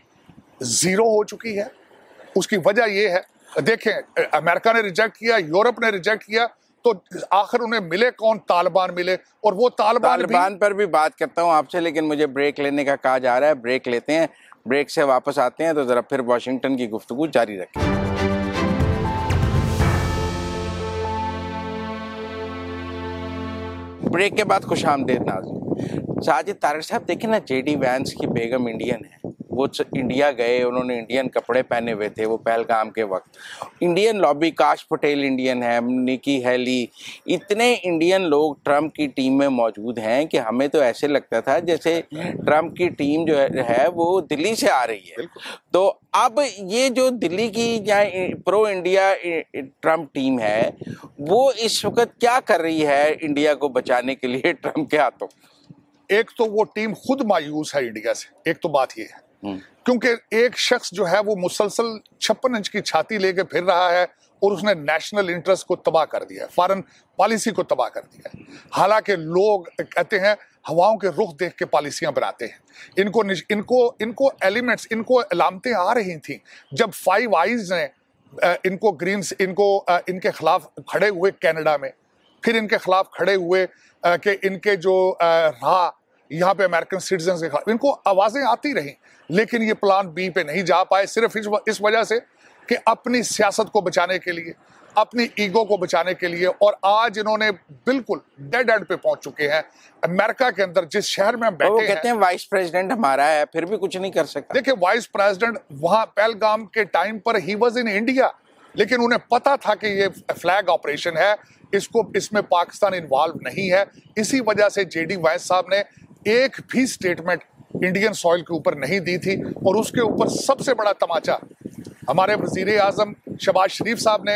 Speaker 2: जीरो हो चुकी है। उसकी वजह यह है, देखें, अमेरिका ने रिजेक्ट किया, यूरोप ने रिजेक्ट किया, तो आखिर उन्हें मिले कौन? तालिबान मिले। और वो तालिबान
Speaker 1: पर भी बात करता हूं आपसे, लेकिन मुझे ब्रेक लेने का कहा जा रहा है। ब्रेक लेते हैं, ब्रेक से वापस आते हैं तो जरा फिर वाशिंगटन की गुफ्तगू जारी रखें। ब्रेक के बाद खुशामदीद नाज़रीन। साजिद तारिक साहब, देखें ना, जेडी वैंस की बेगम इंडियन है। वो इंडिया गए, उन्होंने इंडियन कपड़े पहने हुए थे वो पहलगाम के वक्त। इंडियन लॉबी, काश पटेल इंडियन है, निकी हेली, इतने इंडियन लोग ट्रम्प की टीम में मौजूद हैं कि हमें तो ऐसे लगता था जैसे ट्रम्प की टीम जो है वो दिल्ली से आ रही है। तो अब ये जो दिल्ली की या प्रो इंडिया ट्रम्प टीम है, वो इस वक्त क्या कर रही है इंडिया को बचाने के लिए ट्रम्प के हाथों?
Speaker 2: एक तो वो टीम खुद मायूस है इंडिया से, एक तो बात ये है, क्योंकि एक शख्स जो है वो मुसलसल 56 इंच की छाती लेके फिर रहा है और उसने नेशनल इंटरेस्ट को तबाह कर दिया है, फॉरेन पॉलिसी को तबाह कर दिया है। हालांकि लोग कहते हैं हवाओं के रुख देख के पॉलिसियां बनाते हैं। इनको एलिमेंट्स, इनको अलामतें आ रही थी जब फाइव आइज ने इनके खिलाफ खड़े हुए कनाडा में, फिर इनके खिलाफ खड़े हुए कि इनके जो राह यहाँ पे अमेरिकन सिटीजन के खिलाफ, इनको आवाजें आती रही, लेकिन ये प्लान बी पे नहीं जा पाए, सिर्फ इस वजह से कि अपनी सियासत को बचाने के लिए, अपनी ईगो को बचाने के लिए। और आज इन्होंने बिल्कुल डेड एंड पे पहुंच चुके हैं। अमेरिका के अंदर जिस शहर में हम बैठे
Speaker 1: वो कहते हैं वाइस प्रेसिडेंट हमारा है, फिर भी कुछ नहीं कर सकता।
Speaker 2: देखिए, वाइस प्रेसिडेंट वहां पहलगाम के टाइम पर ही वाज इन इंडिया, लेकिन उन्हें पता था कि ये फ्लैग ऑपरेशन है, इसमें पाकिस्तान इन्वॉल्व नहीं है। इसी वजह से जेडी वैंस साहब ने एक भी स्टेटमेंट इंडियन सॉइल के ऊपर नहीं दी थी। और उसके ऊपर सबसे बड़ा तमाचा हमारे वजीर आजम शहबाज शरीफ साहब ने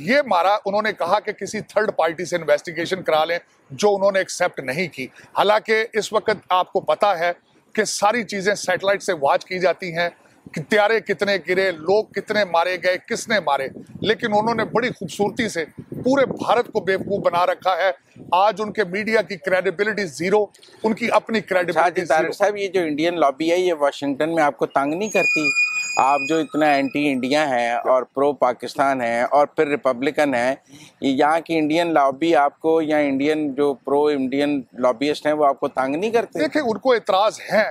Speaker 2: ये मारा। उन्होंने कहा कि किसी थर्ड पार्टी से इन्वेस्टिगेशन करा लें, जो उन्होंने एक्सेप्ट नहीं की। हालांकि इस वक्त आपको पता है कि सारी चीजें सैटेलाइट से वॉच की जाती हैं कि त्यारे कितने गिरे, लोग कितने मारे गए, किसने मारे, लेकिन उन्होंने बड़ी खूबसूरती से पूरे भारत को बेवकूफ बना रखा है। आज उनके मीडिया की क्रेडिबिलिटी जीरो, उनकी अपनी क्रेडिबिलिटी जीरो।
Speaker 1: साहब, ये जो इंडियन लॉबी है ये वाशिंगटन में आपको तंग नहीं करती? आप जो इतना एंटी इंडिया हैं और प्रो पाकिस्तान हैं और फिर रिपब्लिकन हैं, यहाँ की इंडियन लॉबी आपको, या इंडियन जो प्रो इंडियन लॉबीइस्ट हैं वो आपको तंग नहीं करते?
Speaker 2: देखिए, उनको इतराज है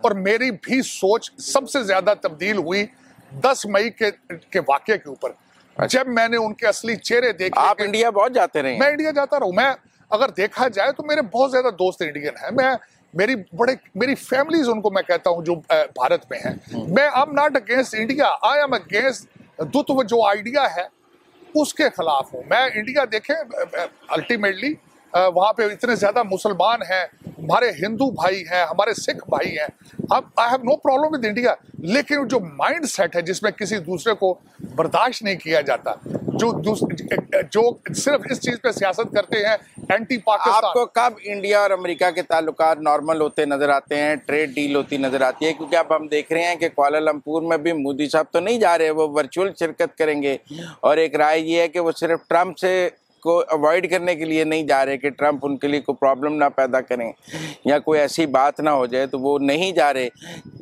Speaker 2: और मेरी भी सोच सबसे ज्यादा तब्दील हुई 10 मई के वाकये के ऊपर, जब मैंने उनके असली चेहरे देखे।
Speaker 1: आप इंडिया बहुत जाते रहे?
Speaker 2: मैं इंडिया जाता रहूं। मैं अगर देखा जाए तो मेरे बहुत ज्यादा दोस्त इंडियन हैं। मेरी फैमिलीज उनको मैं कहता हूं जो भारत में है। मैं I am not against India, I am against दुत्व जो आइडिया है उसके खिलाफ हूं मैं। इंडिया देखें, अल्टीमेटली वहाँ पे इतने ज्यादा मुसलमान हैं, हमारे हिंदू भाई हैं, हमारे सिख भाई हैं। अब I have no problem with India, लेकिन जो माइंड सेट है जिसमें किसी दूसरे को बर्दाश्त नहीं किया जाता, जो सिर्फ इस चीज पे सियासत करते हैं एंटी पाकिस्तान।
Speaker 1: आपको कब इंडिया और अमेरिका के ताल्लुकात नॉर्मल होते नजर आते हैं, ट्रेड डील होती नजर आती है? क्योंकि अब हम देख रहे हैं कि कुआलालंपुर में भी मोदी साहब तो नहीं जा रहे, वो वर्चुअल शिरकत करेंगे। और एक राय ये है कि वो सिर्फ ट्रंप से को अवॉइड करने के लिए नहीं जा रहे कि ट्रंप उनके लिए कोई प्रॉब्लम ना पैदा करें या कोई ऐसी बात ना हो जाए, तो वो नहीं जा रहे।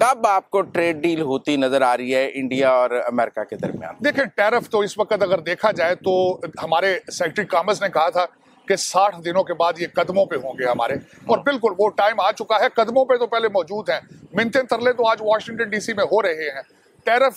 Speaker 1: कब आपको ट्रेड डील होती नजर आ रही है इंडिया और अमेरिका के दरमियान?
Speaker 2: देखिए, टैरिफ तो इस वक्त अगर देखा जाए तो हमारे सेक्रेटरी कॉमर्स ने कहा था कि 60 दिनों के बाद ये कदमों पे होंगे हमारे, और बिल्कुल वो टाइम आ चुका है। कदमों पे तो पहले मौजूद हैं, मिन्नतें तरले तो आज वाशिंगटन डीसी में हो रहे हैं। टैरिफ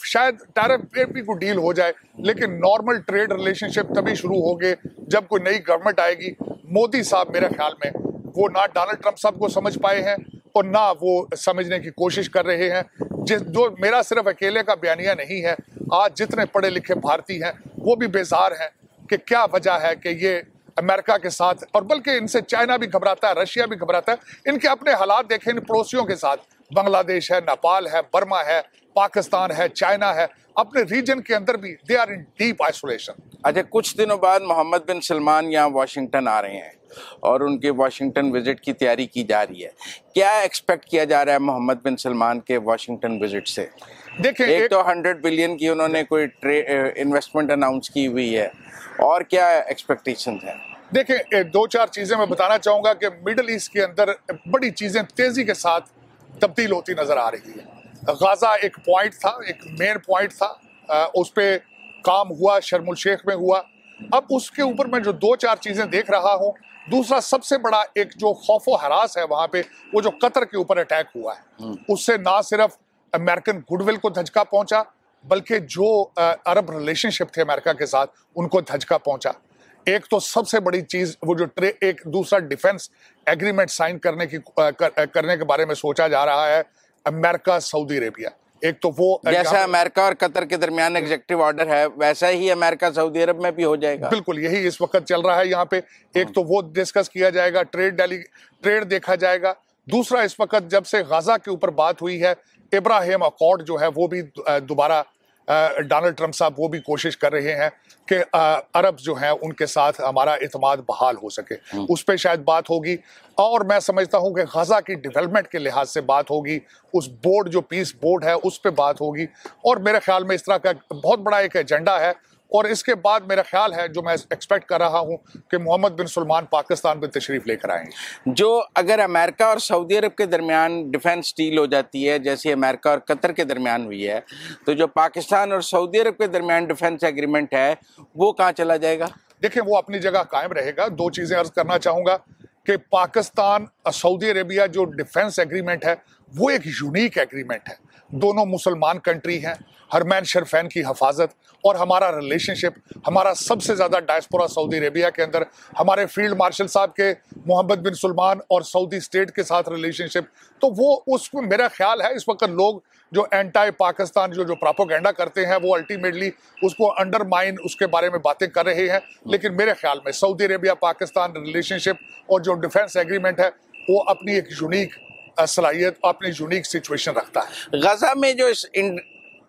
Speaker 2: पे भी कोई डील हो जाए, लेकिन नॉर्मल ट्रेड रिलेशनशिप तभी शुरू होंगे जब कोई नई गवर्नमेंट आएगी। मोदी साहब मेरे ख्याल में वो ना डोनाल्ड ट्रंप साहब को समझ पाए हैं और ना वो समझने की कोशिश कर रहे हैं। जो मेरा सिर्फ अकेले का बयानिया नहीं है, आज जितने पढ़े लिखे भारतीय हैं वो भी बेजार हैं कि क्या वजह है कि ये अमेरिका के साथ, और बल्कि इनसे चाइना भी घबराता है, रशिया भी घबराता है। इनके अपने हालात देखें इन पड़ोसियों के साथ, बांग्लादेश है, नेपाल है, बर्मा है, पाकिस्तान है, चाइना है, अपने रीजन के अंदर भी they are in deep isolation.
Speaker 1: अच्छा, कुछ दिनों बाद मोहम्मद बिन सलमान यहाँ वाशिंगटन आ रहे हैं और उनके वाशिंगटन विजिट की तैयारी की जा रही है। क्या एक्सपेक्ट किया जा रहा है मोहम्मद बिन सलमान के वाशिंगटन विजिट से?
Speaker 2: देखिए,
Speaker 1: एक तो 100 बिलियन की उन्होंने कोई इन्वेस्टमेंट अनाउंस की हुई है, और क्या एक्सपेक्टेशन है?
Speaker 2: देखिए, 2-4 चीजें मैं बताना चाहूंगा कि मिडल ईस्ट के अंदर बड़ी चीजें तेजी के साथ तब्दील होती नजर आ रही है। गाजा एक पॉइंट था, एक मेन पॉइंट था, उस पर काम हुआ, शर्मुल शेख में हुआ। अब उसके ऊपर मैं जो 2-4 चीजें देख रहा हूँ, दूसरा सबसे बड़ा एक जो खौफो हरास है वहां पे, वो जो कतर के ऊपर अटैक हुआ है, उससे ना सिर्फ अमेरिकन गुडविल को धचका पहुंचा, बल्कि जो अरब रिलेशनशिप थे अमेरिका के साथ उनको धचका पहुंचा। एक तो सबसे बड़ी चीज वो जो एक दूसरा डिफेंस एग्रीमेंट साइन करने के बारे में सोचा जा रहा है, अमेरिका सऊदी अरेबिया। एक तो वो
Speaker 1: जैसा अमेरिका और कतर के दरमियान एग्जीक्यूटिव ऑर्डर है, वैसा ही अमेरिका सऊदी अरब में भी हो जाएगा।
Speaker 2: बिल्कुल यही इस वक्त चल रहा है यहाँ पे। एक तो वो डिस्कस किया जाएगा, ट्रेड देखा जाएगा। दूसरा, इस वक्त जब से गाजा के ऊपर बात हुई है, इब्राहिम अकॉर्ड जो है वो भी दोबारा डोनाल्ड ट्रंप साहब वो भी कोशिश कर रहे हैं कि अरब जो हैं उनके साथ हमारा इत्मीनान बहाल हो सके, उस पर शायद बात होगी। और मैं समझता हूं कि गाजा की डेवलपमेंट के लिहाज से बात होगी, उस बोर्ड जो पीस बोर्ड है उस पर बात होगी। और मेरे ख्याल में इस तरह का बहुत बड़ा एक एजेंडा है। और इसके बाद मेरा ख्याल है, जो मैं एक्सपेक्ट कर रहा हूं, कि मोहम्मद बिन सलमान पाकिस्तान में तशरीफ लेकर आएंगे।
Speaker 1: जो अगर अमेरिका और सऊदी अरब के दरमियान डिफेंस डील हो जाती है, जैसे अमेरिका और कतर के दरमियान हुई है, तो जो पाकिस्तान और सऊदी अरब के दरमियान डिफेंस एग्रीमेंट है वो कहाँ चला जाएगा?
Speaker 2: देखिए, वो अपनी जगह कायम रहेगा। 2 चीजें अर्ज करना चाहूंगा कि पाकिस्तान और सऊदी अरेबिया जो डिफेंस एग्रीमेंट है वो एक यूनिक एग्रीमेंट है। दोनों मुसलमान कंट्री हैं, हरमैन शरफैन की हिफाजत और हमारा रिलेशनशिप, हमारा सबसे ज़्यादा डायस्पोरा सऊदी अरेबिया के अंदर, हमारे फील्ड मार्शल साहब के मोहम्मद बिन सलमान और सऊदी स्टेट के साथ रिलेशनशिप, तो वो उसमें मेरा ख्याल है इस वक्त लोग जो एंटी पाकिस्तान जो प्रोपेगेंडा करते हैं वो अल्टीमेटली उसको अंडरमाइन उसके बारे में बातें कर रहे हैं। लेकिन मेरे ख्याल में सऊदी अरेबिया पाकिस्तान रिलेशनशिप और जो डिफेंस एग्रीमेंट है वो अपनी एक यूनिक सलाहियत, अपनी यूनिक सिचुएशन रखता है।
Speaker 1: गजा में जो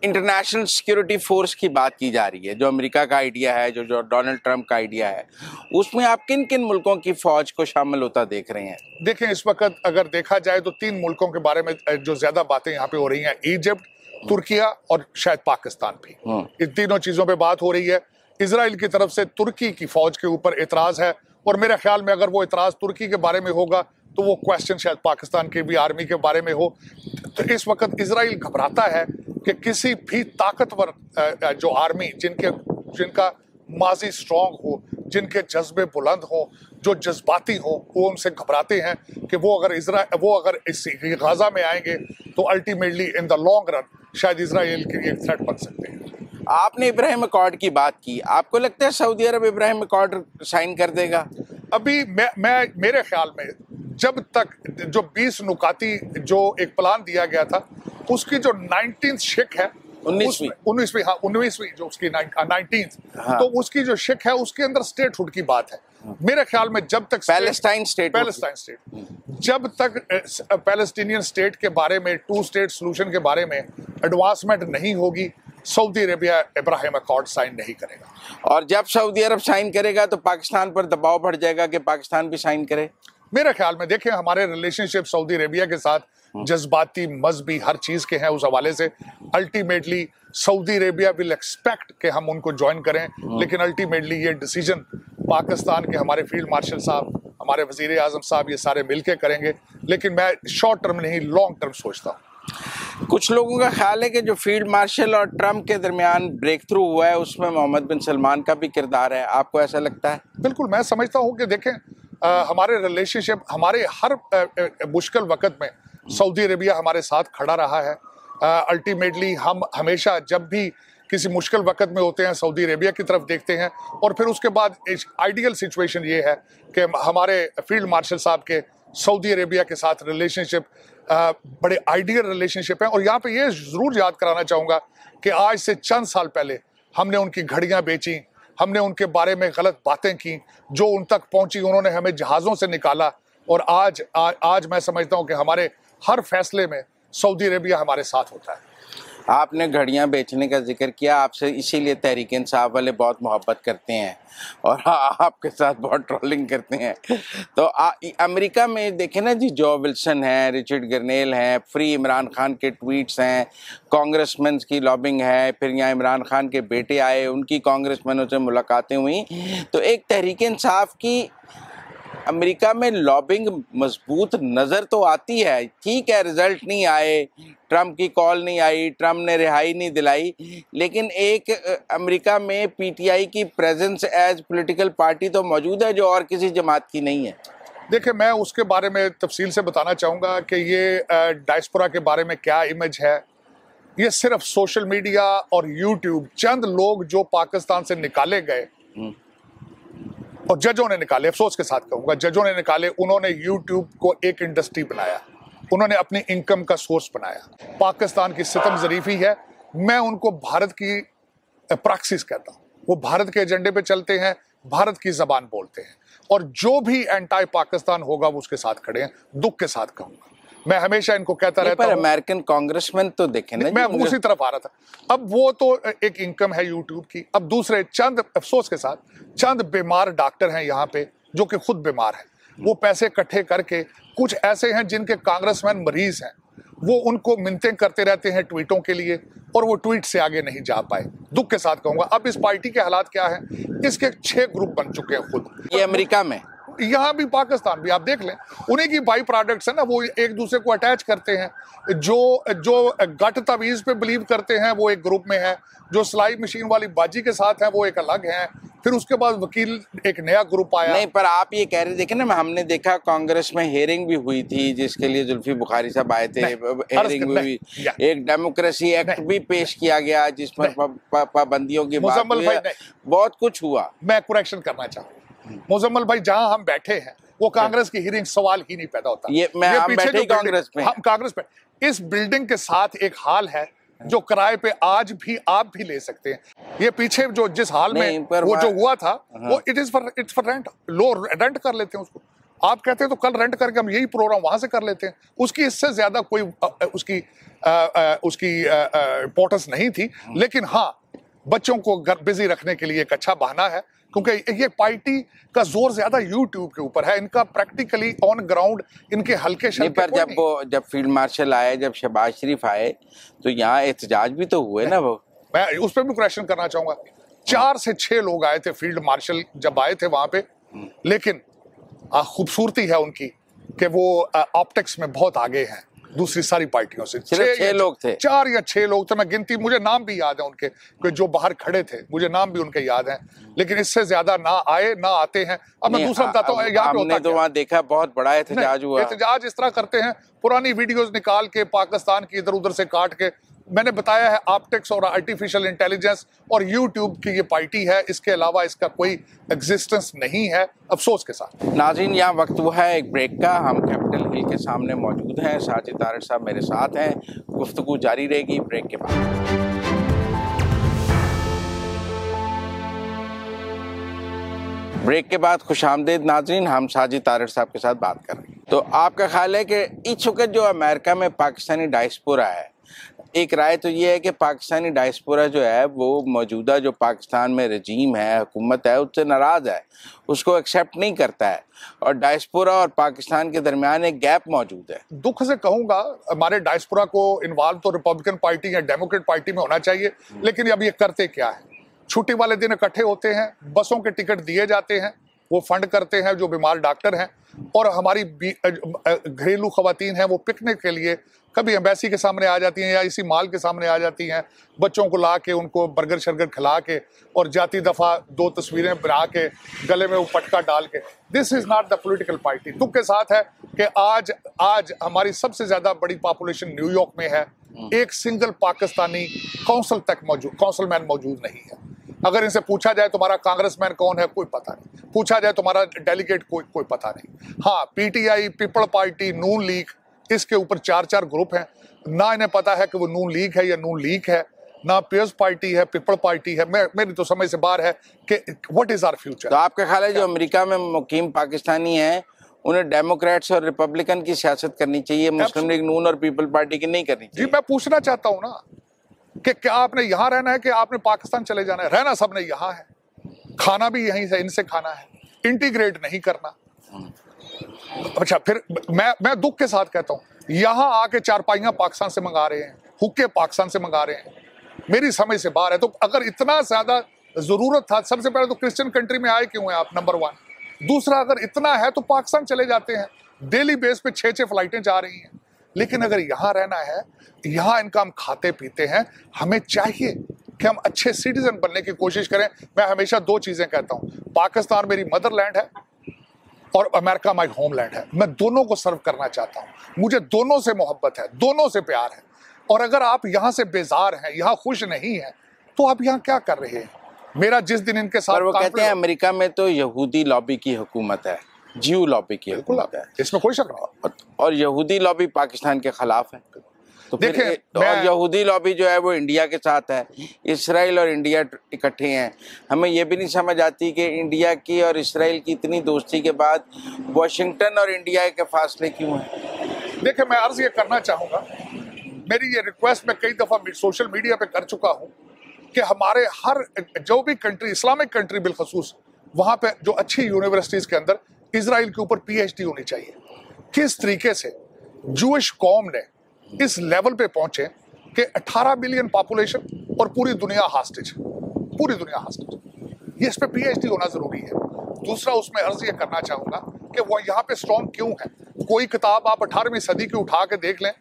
Speaker 1: इंटरनेशनल सिक्योरिटी फोर्स की बात की जा रही है, जो अमेरिका का आइडिया है, जो डोनाल्ड ट्रंप का आइडिया है, उसमें आप किन किन मुल्कों की फौज को शामिल होता देख रहे हैं?
Speaker 2: देखें, इस वक्त अगर देखा जाए तो 3 मुल्कों के बारे में जो ज्यादा बातें यहाँ पे हो रही हैं, इजिप्ट, तुर्किया और शायद पाकिस्तान भी। इन तीनों चीजों पे बात हो रही है। इजराइल की तरफ से तुर्की की फौज के ऊपर इतराज है और मेरे ख्याल में अगर वो इतराज तुर्की के बारे में होगा तो वो क्वेश्चन शायद पाकिस्तान की भी आर्मी के बारे में हो। तो इस वक्त इजराइल घबराता है कि किसी भी ताकतवर जो आर्मी जिनका माजी स्ट्रांग हो, जिनके जज्बे बुलंद हो, जो जज्बाती हो, वो उनसे घबराते हैं कि वो अगर इस गाजा में आएंगे तो ultimately in the long run शायद इजराइल के लिए एक थ्रेट बन सकते हैं।
Speaker 1: आपने इब्राहिम अकॉर्ड की बात की, आपको लगता है सऊदी अरब इब्राहिम अकॉर्ड साइन कर देगा?
Speaker 2: अभी मैं मेरे ख्याल में जब तक जो 20 नुकाती जो एक प्लान दिया गया था उसकी जो 19th शिक है, 19वीं जो उसकी 19th, तो उसकी जो शिक है उसके अंदर स्टेटहुड की बात है। मेरे ख्याल में जब तक
Speaker 1: पैलेस्टाइन स्टेट
Speaker 2: जब तक पैलेस्टीनियन स्टेट के बारे में, 2 स्टेट सोल्यूशन के बारे में एडवांसमेंट नहीं होगी, Saudi Arabia Ibrahim accord sign नहीं करेगा।
Speaker 1: और जब सऊदी अरब साइन करेगा तो पाकिस्तान पर दबाव बढ़ जाएगा कि पाकिस्तान भी साइन करे।
Speaker 2: मेरे ख्याल में देखें, हमारे रिलेशनशिप सऊदी अरेबिया के साथ जज्बाती, मजहबी, हर चीज के हैं। उस हवाले से ultimately Saudi Arabia will expect कि हम उनको ज्वाइन करें, लेकिन अल्टीमेटली ये डिसीजन पाकिस्तान के हमारे फील्ड मार्शल साहब, हमारे वजीर आजम साहब, ये सारे मिलकर करेंगे। लेकिन मैं शॉर्ट टर्म नहीं, लॉन्ग टर्म सोचता हूँ।
Speaker 1: कुछ लोगों का ख्याल है कि जो फील्ड मार्शल और ट्रंप के दरमियान ब्रेक थ्रू हुआ है उसमें मोहम्मद बिन सलमान का भी किरदार है। आपको ऐसा लगता है?
Speaker 2: बिल्कुल, मैं समझता हूँ कि देखें, हमारे रिलेशनशिप, हमारे हर मुश्किल वक्त में सऊदी अरेबिया हमारे साथ खड़ा रहा है। अल्टीमेटली हम हमेशा जब भी किसी मुश्किल वक्त में होते हैं सऊदी अरेबिया की तरफ देखते हैं। और फिर उसके बाद एक आइडियल सिचुएशन ये है कि हमारे फील्ड मार्शल साहब के सऊदी अरेबिया के साथ रिलेशनशिप बड़े आइडियल रिलेशनशिप है। और यहाँ पे ये ज़रूर याद कराना चाहूँगा कि आज से चंद साल पहले हमने उनकी घड़ियाँ बेची, हमने उनके बारे में गलत बातें की, जो उन तक पहुंची उन्होंने हमें जहाज़ों से निकाला। और आज मैं समझता हूं कि हमारे हर फैसले में सऊदी अरेबिया हमारे साथ होता है।
Speaker 1: आपने घड़ियां बेचने का जिक्र किया, आपसे इसीलिए तहरीक इंसाफ वाले बहुत मोहब्बत करते हैं और आपके साथ बहुत ट्रोलिंग करते हैं। तो अमेरिका में देखें ना जी, जो विल्सन है, रिचर्ड गर्नेल हैं, फ्री इमरान खान के ट्वीट्स हैं, कांग्रेसमैन की लॉबिंग है, फिर यहाँ इमरान खान के बेटे आए, उनकी कांग्रेसमैनों से मुलाकातें हुई। तो एक तहरीक इंसाफ की अमेरिका में लॉबिंग मजबूत नज़र तो आती है। ठीक है, रिजल्ट नहीं आए, ट्रंप की कॉल नहीं आई, ट्रंप ने रिहाई नहीं दिलाई, लेकिन एक अमेरिका में पीटीआई की प्रेजेंस एज पॉलिटिकल पार्टी तो मौजूद है जो और किसी जमात की नहीं है।
Speaker 2: देखिए, मैं उसके बारे में तफसील से बताना चाहूँगा कि ये डायस्पोरा के बारे में क्या इमेज है। ये सिर्फ सोशल मीडिया और यूट्यूब, चंद लोग जो पाकिस्तान से निकाले गए और जजों ने निकाले, अफसोस के साथ कहूँगा जजों ने निकाले, उन्होंने यूट्यूब को एक इंडस्ट्री बनाया, उन्होंने अपनी इनकम का सोर्स बनाया। पाकिस्तान की सितम ज़रीफ़ी है। मैं उनको भारत की प्रैक्टिस कहता हूँ। वो भारत के एजेंडे पे चलते हैं, भारत की ज़बान बोलते हैं और जो भी एंटी पाकिस्तान होगा वो उसके साथ खड़े हैं। दुख के साथ कहूँगा, मैं हमेशा इनको कहता रहता हूँ।
Speaker 1: अमेरिकन कांग्रेसमैन तो देखें ना,
Speaker 2: मैं उसी तरफ आ रहा था। अब वो तो एक इनकम है यूट्यूब की। अब दूसरे चंद, अफसोस के साथ, चंद बीमार डॉक्टर हैं यहाँ पे जो कि खुद बीमार हैं। वो पैसे इकट्ठे करके, कुछ ऐसे हैं जिनके कांग्रेसमैन मरीज हैं, वो उनको मिन्नतें करते रहते हैं ट्वीटों के लिए और वो ट्वीट से आगे नहीं जा पाए। दुख के साथ कहूँगा। अब इस पार्टी के हालात क्या हैं, इसके 6 ग्रुप बन चुके हैं खुद।
Speaker 1: ये अमेरिका में,
Speaker 2: यहाँ भी, पाकिस्तान भी, आप देख लें, उन्हीं की बाई प्रोडक्ट्स है ना, वो एक दूसरे को अटैच करते हैं। जो गट तवीज़ पे बिलीव करते हैं वो एक ग्रुप में है, जो सिलाई मशीन वाली बाजी के साथ हैं वो एक अलग हैं, फिर उसके बाद वकील एक नया ग्रुप आया।
Speaker 1: नहीं, पर आप ये कह रहे देखे ना, हमने देखा कांग्रेस में हियरिंग भी हुई थी जिसके लिए जुल्फी बुखारी साहब आए थे, हियरिंग भी हुई, एक डेमोक्रेसी एक्ट भी पेश किया गया जिसमें पाबंदियों की बात हुई, बहुत कुछ हुआ।
Speaker 2: मैं करेक्शन करना चाहूँ, मुजम्मल भाई, जहां हम बैठे हैं वो कांग्रेस की हियरिंग सवाल ही नहीं पैदा होता।
Speaker 1: ये हम बैठे ही कांग्रेस में,
Speaker 2: हम कांग्रेस पे, इस बिल्डिंग के साथ एक हाल है जो किराए पे आज भी आप भी ले सकते हैं। ये पीछे जो जिस हाल में वो जो हुआ था वो it's for rent, low rent कर लेते हैं उसको। आप कहते हैं तो कल रेंट करके हम यही प्रोग्राम वहां से कर लेते हैं। उसकी इससे ज्यादा कोई उसकी इंपॉर्टेंस नहीं थी, लेकिन हाँ बच्चों को बिजी रखने के लिए एक अच्छा बहाना है, क्योंकि ये पार्टी का जोर ज्यादा यूट्यूब के ऊपर है, इनका प्रैक्टिकली ऑन ग्राउंड इनके हल्के
Speaker 1: पर जब फील्ड मार्शल आए, जब शहबाज शरीफ आए तो यहाँ एहतजाज भी तो हुए ना। वो
Speaker 2: मैं उस पर भी क्वेश्चन करना चाहूंगा। 4 से 6 लोग आए थे फील्ड मार्शल जब आए थे वहां पे, लेकिन खूबसूरती है उनकी कि वो ऑप्टिक्स में बहुत आगे हैं दूसरी सारी पार्टियों से।
Speaker 1: 6 लोग थे,
Speaker 2: 4 या 6 लोग थे, मैं गिनती, मुझे नाम भी याद है उनके जो बाहर खड़े थे, मुझे नाम भी उनके याद हैं, लेकिन इससे ज्यादा ना आए ना आते हैं। अब मैं दूसरा बताता हूँ, यहाँ पे होता
Speaker 1: तो वहाँ देखा बहुत बड़ा एहतजाज हुआ।
Speaker 2: एहतजाज इस तरह करते हैं, पुरानी वीडियोस निकाल के पाकिस्तान की इधर उधर से काट के। मैंने बताया है ऑप्टिक्स और आर्टिफिशियल इंटेलिजेंस और यूट्यूब की ये पार्टी है, इसके अलावा इसका कोई एग्जिस्टेंस नहीं है, अफसोस के साथ।
Speaker 1: नाज़रीन, यहाँ वक्त हुआ है एक ब्रेक का। हम कैपिटल हिल के सामने मौजूद हैं, साजिद तारड़ साहब मेरे साथ हैं, गुफ्तगू जारी रहेगी ब्रेक के बाद। ब्रेक के बाद खुशामदीद नाज़रीन, हम साजिद तारड़ साहब के साथ बात कर रहे हैं। तो आपका ख्याल है कि इस वक्त जो अमेरिका में पाकिस्तानी डायस्पोरा है, एक राय तो ये है कि पाकिस्तानी डायस्पोरा जो है वो मौजूदा जो पाकिस्तान में रजीम है, हुकूमत है, उससे नाराज़ है, उसको एक्सेप्ट नहीं करता है, और डायस्पोरा और पाकिस्तान के दरमियान एक गैप मौजूद है।
Speaker 2: दुख से कहूंगा, हमारे डायस्पोरा को इन्वॉल्व तो रिपब्लिकन पार्टी या डेमोक्रेट पार्टी में होना चाहिए, लेकिन अब ये करते क्या है? छुट्टी वाले दिन इकट्ठे होते हैं, बसों के टिकट दिए जाते हैं, वो फंड करते हैं जो बीमार डॉक्टर हैं, और हमारी घरेलू खवातीन हैं वो पिकनिक के लिए कभी एम्बेसी के सामने आ जाती हैं या इसी माल के सामने आ जाती हैं, बच्चों को ला के उनको बर्गर शर्गर खिला के और जाती दफ़ा 2 तस्वीरें बना के गले में वो पटका डाल के। This is not the political party. दुख के साथ है कि आज हमारी सबसे ज़्यादा बड़ी पॉपुलेशन न्यूयॉर्क में है, एक सिंगल पाकिस्तानी काउंसिलमैन मौजूद नहीं है। अगर इनसे पूछा जाए तुम्हारा कांग्रेसमैन कौन है, कोई पता नहीं। पूछा जाए तुम्हारा डेलीगेट, कोई पता नहीं। हाँ, पीटीआई, पीपल पार्टी, नून लीग, इसके ऊपर 4 ग्रुप हैं, ना इन्हें पता है कि वो नून लीग है या नून लीग है, ना पीपल्स पार्टी है, पीपल पार्टी है। मेरी तो समझ से बाहर है कि व्हाट इज आवर फ्यूचर।
Speaker 1: तो आपका ख्याल है जो अमेरिका में मुकीम पाकिस्तानी हैं उन्हें डेमोक्रेट्स और रिपब्लिकन की सियासत करनी चाहिए, मुस्लिम लीग नून और पीपल पार्टी की नहीं करनी चाहिए?
Speaker 2: जी, मैं पूछना चाहता हूँ ना कि क्या आपने यहाँ रहना है कि आपने पाकिस्तान चले जाना है? रहना सबने यहाँ है, खाना भी यहीं से इनसे खाना है, इंटीग्रेट नहीं करना। अच्छा, फिर मैं दुख के साथ कहता हूँ, यहाँ आके चारपाइयाँ पाकिस्तान से मंगा रहे हैं, हुक्के पाकिस्तान से मंगा रहे हैं, मेरी समझ से बाहर है। तो अगर इतना ज्यादा जरूरत था, सबसे पहले तो क्रिश्चियन कंट्री में आए क्यों हैं आप, नंबर 1। दूसरा, अगर इतना है तो पाकिस्तान चले जाते हैं, डेली बेस पे 6 फ्लाइटें जा रही हैं। लेकिन अगर यहाँ रहना है, यहाँ इनका हम खाते पीते हैं, हमें चाहिए कि हम अच्छे सिटीजन बनने की कोशिश करें। मैं हमेशा 2 चीजें कहता हूँ, पाकिस्तान मेरी मदरलैंड है और अमेरिका माई होमलैंड है। मैं दोनों को सर्व करना चाहता हूँ, मुझे दोनों से मोहब्बत है, दोनों से प्यार है। और अगर आप यहाँ से बेजार हैं, यहाँ खुश नहीं हैं, तो आप यहाँ क्या कर रहे हैं? मेरा जिस दिन इनके साथ,
Speaker 1: वो कहते हैं अमेरिका में तो यहूदी लॉबी की हुकूमत है, ज्यू लॉबी की हुकूमत है,
Speaker 2: इसमें कोई शक नहीं।
Speaker 1: और यहूदी लॉबी पाकिस्तान के खिलाफ है। तो देखें, और यहूदी लॉबी जो है वो इंडिया के साथ है, इसराइल और इंडिया इकट्ठे हैं। हमें ये भी नहीं समझ आती कि इंडिया की और इसराइल की इतनी दोस्ती के बाद वाशिंगटन और इंडिया के फासले क्यों हैं?
Speaker 2: देखिए, मैं अर्ज ये करना चाहूँगा, मेरी ये रिक्वेस्ट मैं कई दफ़ा सोशल मीडिया पे कर चुका हूँ कि हमारे हर जो भी कंट्री, इस्लामिक कंट्री बिलखसूस, वहाँ पे जो अच्छी यूनिवर्सिटीज़ के अंदर इसराइल के ऊपर PhD होनी चाहिए। किस तरीके से जूइश कौम ने इस लेवल पे पहुंचे कि 18 बिलियन पॉपुलेशन और पूरी दुनिया हॉस्टेज, ये इस पे PhD होना जरूरी है। दूसरा, उसमें अर्ज ये करना चाहूंगा कि वो यहाँ पे स्ट्रॉन्ग क्यों है। कोई किताब आप 18वीं सदी की उठा के देख लें,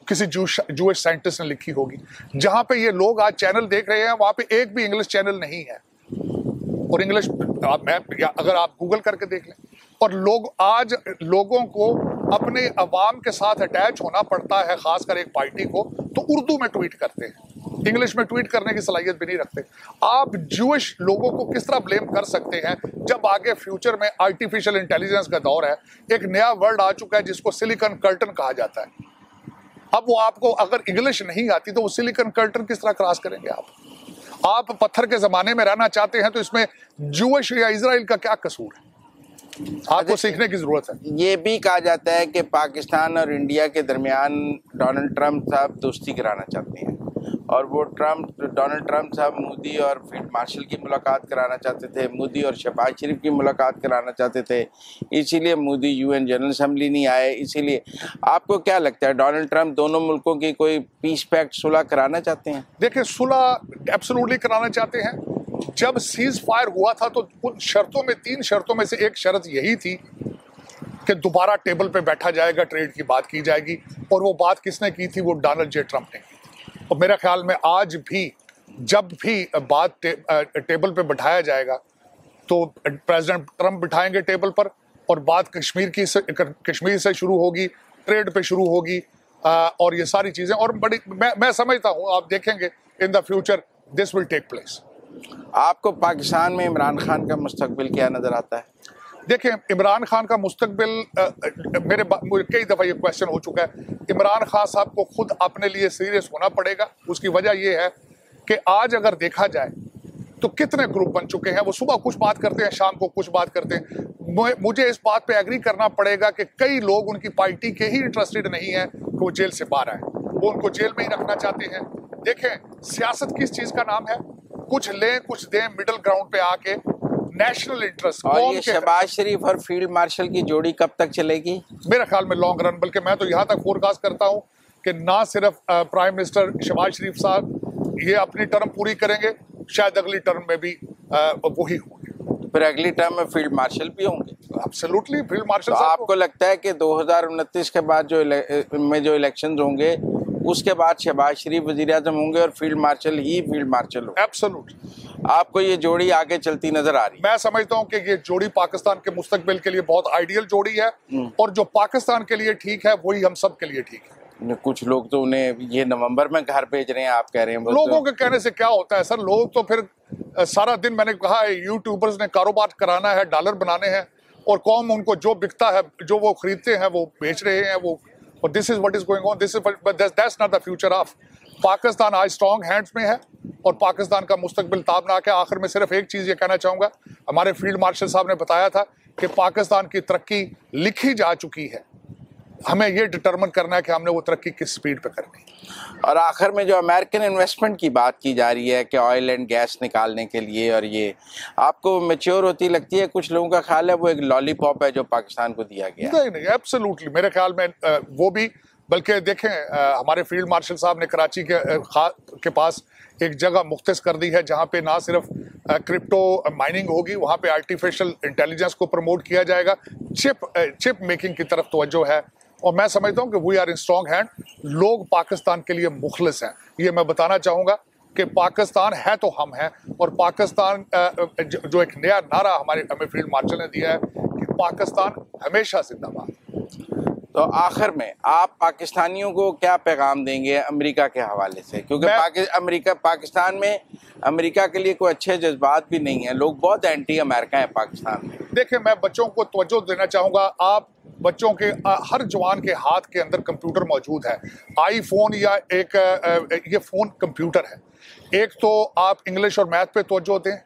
Speaker 2: किसी जूइश साइंटिस्ट ने लिखी होगी। जहां पे ये लोग आज चैनल देख रहे हैं, वहां पे एक भी इंग्लिश चैनल नहीं है। और इंग्लिश अगर आप गूगल करके देख लें, और आज लोगों को अपने अवाम के साथ अटैच होना पड़ता है, खासकर एक पार्टी को, तो उर्दू में ट्वीट करते हैं, इंग्लिश में ट्वीट करने की सलाहियत भी नहीं रखते। आप ज्यूइश लोगों को किस तरह ब्लेम कर सकते हैं जब आगे फ्यूचर में आर्टिफिशियल इंटेलिजेंस का दौर है, एक नया वर्ड आ चुका है जिसको सिलिकॉन कर्टन कहा जाता है। अब वो आपको अगर इंग्लिश नहीं आती तो वो सिलिकॉन कर्टन किस तरह क्रॉस करेंगे आप पत्थर के जमाने में रहना चाहते हैं तो इसमें ज्यूइश या इजराइल का क्या कसूर है? आपको सीखने की जरूरत है।
Speaker 1: ये भी कहा जाता है कि पाकिस्तान और इंडिया के दरमियान डोनाल्ड ट्रंप साहब दोस्ती कराना चाहते हैं, और वो डोनाल्ड ट्रंप साहब मोदी और फील्ड मार्शल की मुलाकात कराना चाहते थे, मोदी और शहबाज शरीफ की मुलाकात कराना चाहते थे, इसीलिए मोदी यूएन जनरल असेंबली नहीं आए। इसीलिए आपको क्या लगता है, डोनाल्ड ट्रंप दोनों मुल्कों की कोई पीस पैक्ट सुलह कराना चाहते हैं?
Speaker 2: देखिए, सुलह एब्सोल्युटली कराना चाहते हैं। जब सीज फायर हुआ था तो उन शर्तों में, 3 शर्तों में से एक शर्त यही थी कि दोबारा टेबल पे बैठा जाएगा, ट्रेड की बात की जाएगी, और वो बात किसने की थी? वो डोनाल्ड जे ट्रंप ने की थी। और मेरा ख्याल में आज भी जब भी बात टेबल पे बैठाया जाएगा तो प्रेसिडेंट ट्रंप बिठाएंगे टेबल पर, और बात कश्मीर से शुरू होगी, ट्रेड पे शुरू होगी, और ये सारी चीजें, और बड़ी मैं समझता हूँ, आप देखेंगे in the future this will take place.
Speaker 1: आपको पाकिस्तान में इमरान खान का मुस्तकबिल क्या नजर आता है?
Speaker 2: देखिए, इमरान खान का मुस्तकबिल मुझे कई दफ़ा ये क्वेश्चन हो चुका है। इमरान खान साहब को खुद अपने लिए सीरियस होना पड़ेगा। उसकी वजह ये है कि आज अगर देखा जाए तो कितने ग्रुप बन चुके हैं। वो सुबह कुछ बात करते हैं, शाम को कुछ बात करते हैं। मुझे इस बात पे एग्री करना पड़ेगा कि कई लोग उनकी पार्टी के ही इंटरेस्टेड नहीं है कि वो जेल से बाहर आए, वो उनको जेल में ही रखना चाहते हैं। देखें, सियासत किस चीज़ का नाम है? कुछ लें कुछ दें, मिडिल ग्राउंड पे आके नेशनल इंटरेस्ट।
Speaker 1: और ये शहबाज शरीफ और फील्ड मार्शल की जोड़ी कब तक चलेगी?
Speaker 2: मेरे ख्याल में लॉन्ग रन, बल्कि मैं तो यहाँ तक फोरकास्ट करता हूँ कि ना सिर्फ प्राइम मिनिस्टर शहबाज शरीफ साहब ये अपनी टर्म पूरी करेंगे, शायद अगली टर्म में भी वही होंगे।
Speaker 1: फिर अगली टर्म में फील्ड मार्शल भी होंगे?
Speaker 2: Absolutely, field marshal.
Speaker 1: तो आपको लगता है कि 2029 के बाद जो इलेक्शंस होंगे उसके बाद शहबाज शरीफ वजीर आजम होंगे और फील्ड मार्शल ही फील्ड मार्शल होंगे?
Speaker 2: एब्सोल्युटली।
Speaker 1: आपको ये जोड़ी आगे चलती नजर आ रही है?
Speaker 2: मैं समझता हूँ कि ये जोड़ी पाकिस्तान के मुस्तकबिल के लिए बहुत आइडियल जोड़ी है, और जो पाकिस्तान के लिए ठीक है वही हम सब के लिए ठीक है।
Speaker 1: कुछ लोग तो उन्हें ये नवंबर में घर भेज रहे हैं, आप कह रहे हैं।
Speaker 2: लोगों के कहने से क्या होता है सर? लोग तो फिर सारा दिन, मैंने कहा है, यूट्यूबर्स ने कारोबार कराना है, डॉलर बनाने हैं, और कौम उनको जो बिकता है, जो वो खरीदते हैं वो बेच रहे हैं। वो, और this is what is going on, that's not the future of Pakistan. आज स्ट्रॉन्ग हैंड्स में है और पाकिस्तान का मुस्तकबिल ताबनाक है। आखिर में सिर्फ एक चीज़ ये कहना चाहूँगा, हमारे फील्ड मार्शल साहब ने बताया था कि पाकिस्तान की तरक्की लिखी जा चुकी है, हमें ये डिटरमिन करना है कि हमने वो तरक्की किस स्पीड पे करनी है।
Speaker 1: और आखिर में जो अमेरिकन इन्वेस्टमेंट की बात की जा रही है कि ऑयल एंड गैस निकालने के लिए, और ये आपको मैच्योर होती लगती है? कुछ लोगों का ख्याल है वो एक लॉलीपॉप है जो पाकिस्तान को दिया गया।
Speaker 2: नहीं, एब्सोल्युटली मेरे ख्याल में वो भी, बल्कि देखें, हमारे फील्ड मार्शल साहब ने कराची के पास एक जगह मुख्तस कर दी है जहाँ पे ना सिर्फ क्रिप्टो माइनिंग होगी, वहाँ पे आर्टिफिशियल इंटेलिजेंस को प्रमोट किया जाएगा, चिप मेकिंग की तरफ तवज्जो है, और मैं समझता हूँ कि we are in strong hand. लोग पाकिस्तान के लिए मुखलिस हैं, ये मैं बताना चाहूँगा कि पाकिस्तान है तो हम हैं, और पाकिस्तान जो एक नया नारा हमें फील्ड मार्शल ने दिया है कि पाकिस्तान हमेशा जिंदाबाद।
Speaker 1: तो आखिर में आप पाकिस्तानियों को क्या पैगाम देंगे अमेरिका के हवाले से? क्योंकि पाकिस्तान में अमेरिका के लिए कोई अच्छे जज्बात भी नहीं है, लोग बहुत एंटी अमेरिका है पाकिस्तान में।
Speaker 2: देखिए, मैं बच्चों को तवज्जो देना चाहूँगा। आप बच्चों के हर जवान के हाथ के अंदर कंप्यूटर मौजूद है, आईफोन या ये फ़ोन कंप्यूटर है। एक तो आप इंग्लिश और मैथ पे तवज्जो दें,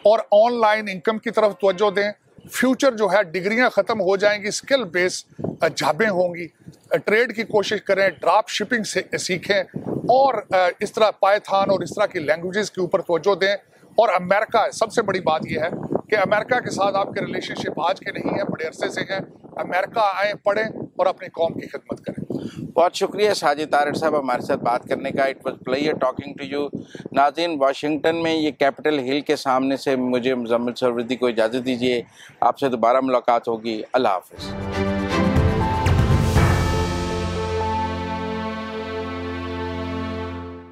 Speaker 2: और ऑनलाइन इनकम की तरफ तवज्जो दें। फ्यूचर जो है, डिग्रियां ख़त्म हो जाएंगी, स्किल बेस जॉबें होंगी, ट्रेड की कोशिश करें, ड्रॉप शिपिंग से सीखें, और इस तरह पाइथन और इस तरह की लैंग्वेजेस के ऊपर तवज्जो दें। और अमेरिका, सबसे बड़ी बात यह है कि अमेरिका के साथ आपके रिलेशनशिप आज के नहीं है, बड़े अरसे से हैं। अमेरिका आएँ, पढ़ें और अपनी कौम की खिदमत करें।
Speaker 1: बहुत शुक्रिया साजिद तारड़ साहब हमारे साथ बात करने का। It was player talking to you. नाज़रीन, वाशिंगटन में ये कैपिटल हिल के सामने से मुझे मुज़म्मिल सरवरदी को इजाज़त दीजिए। आपसे दोबारा मुलाकात होगी। अल्लाह हाफ़िज़।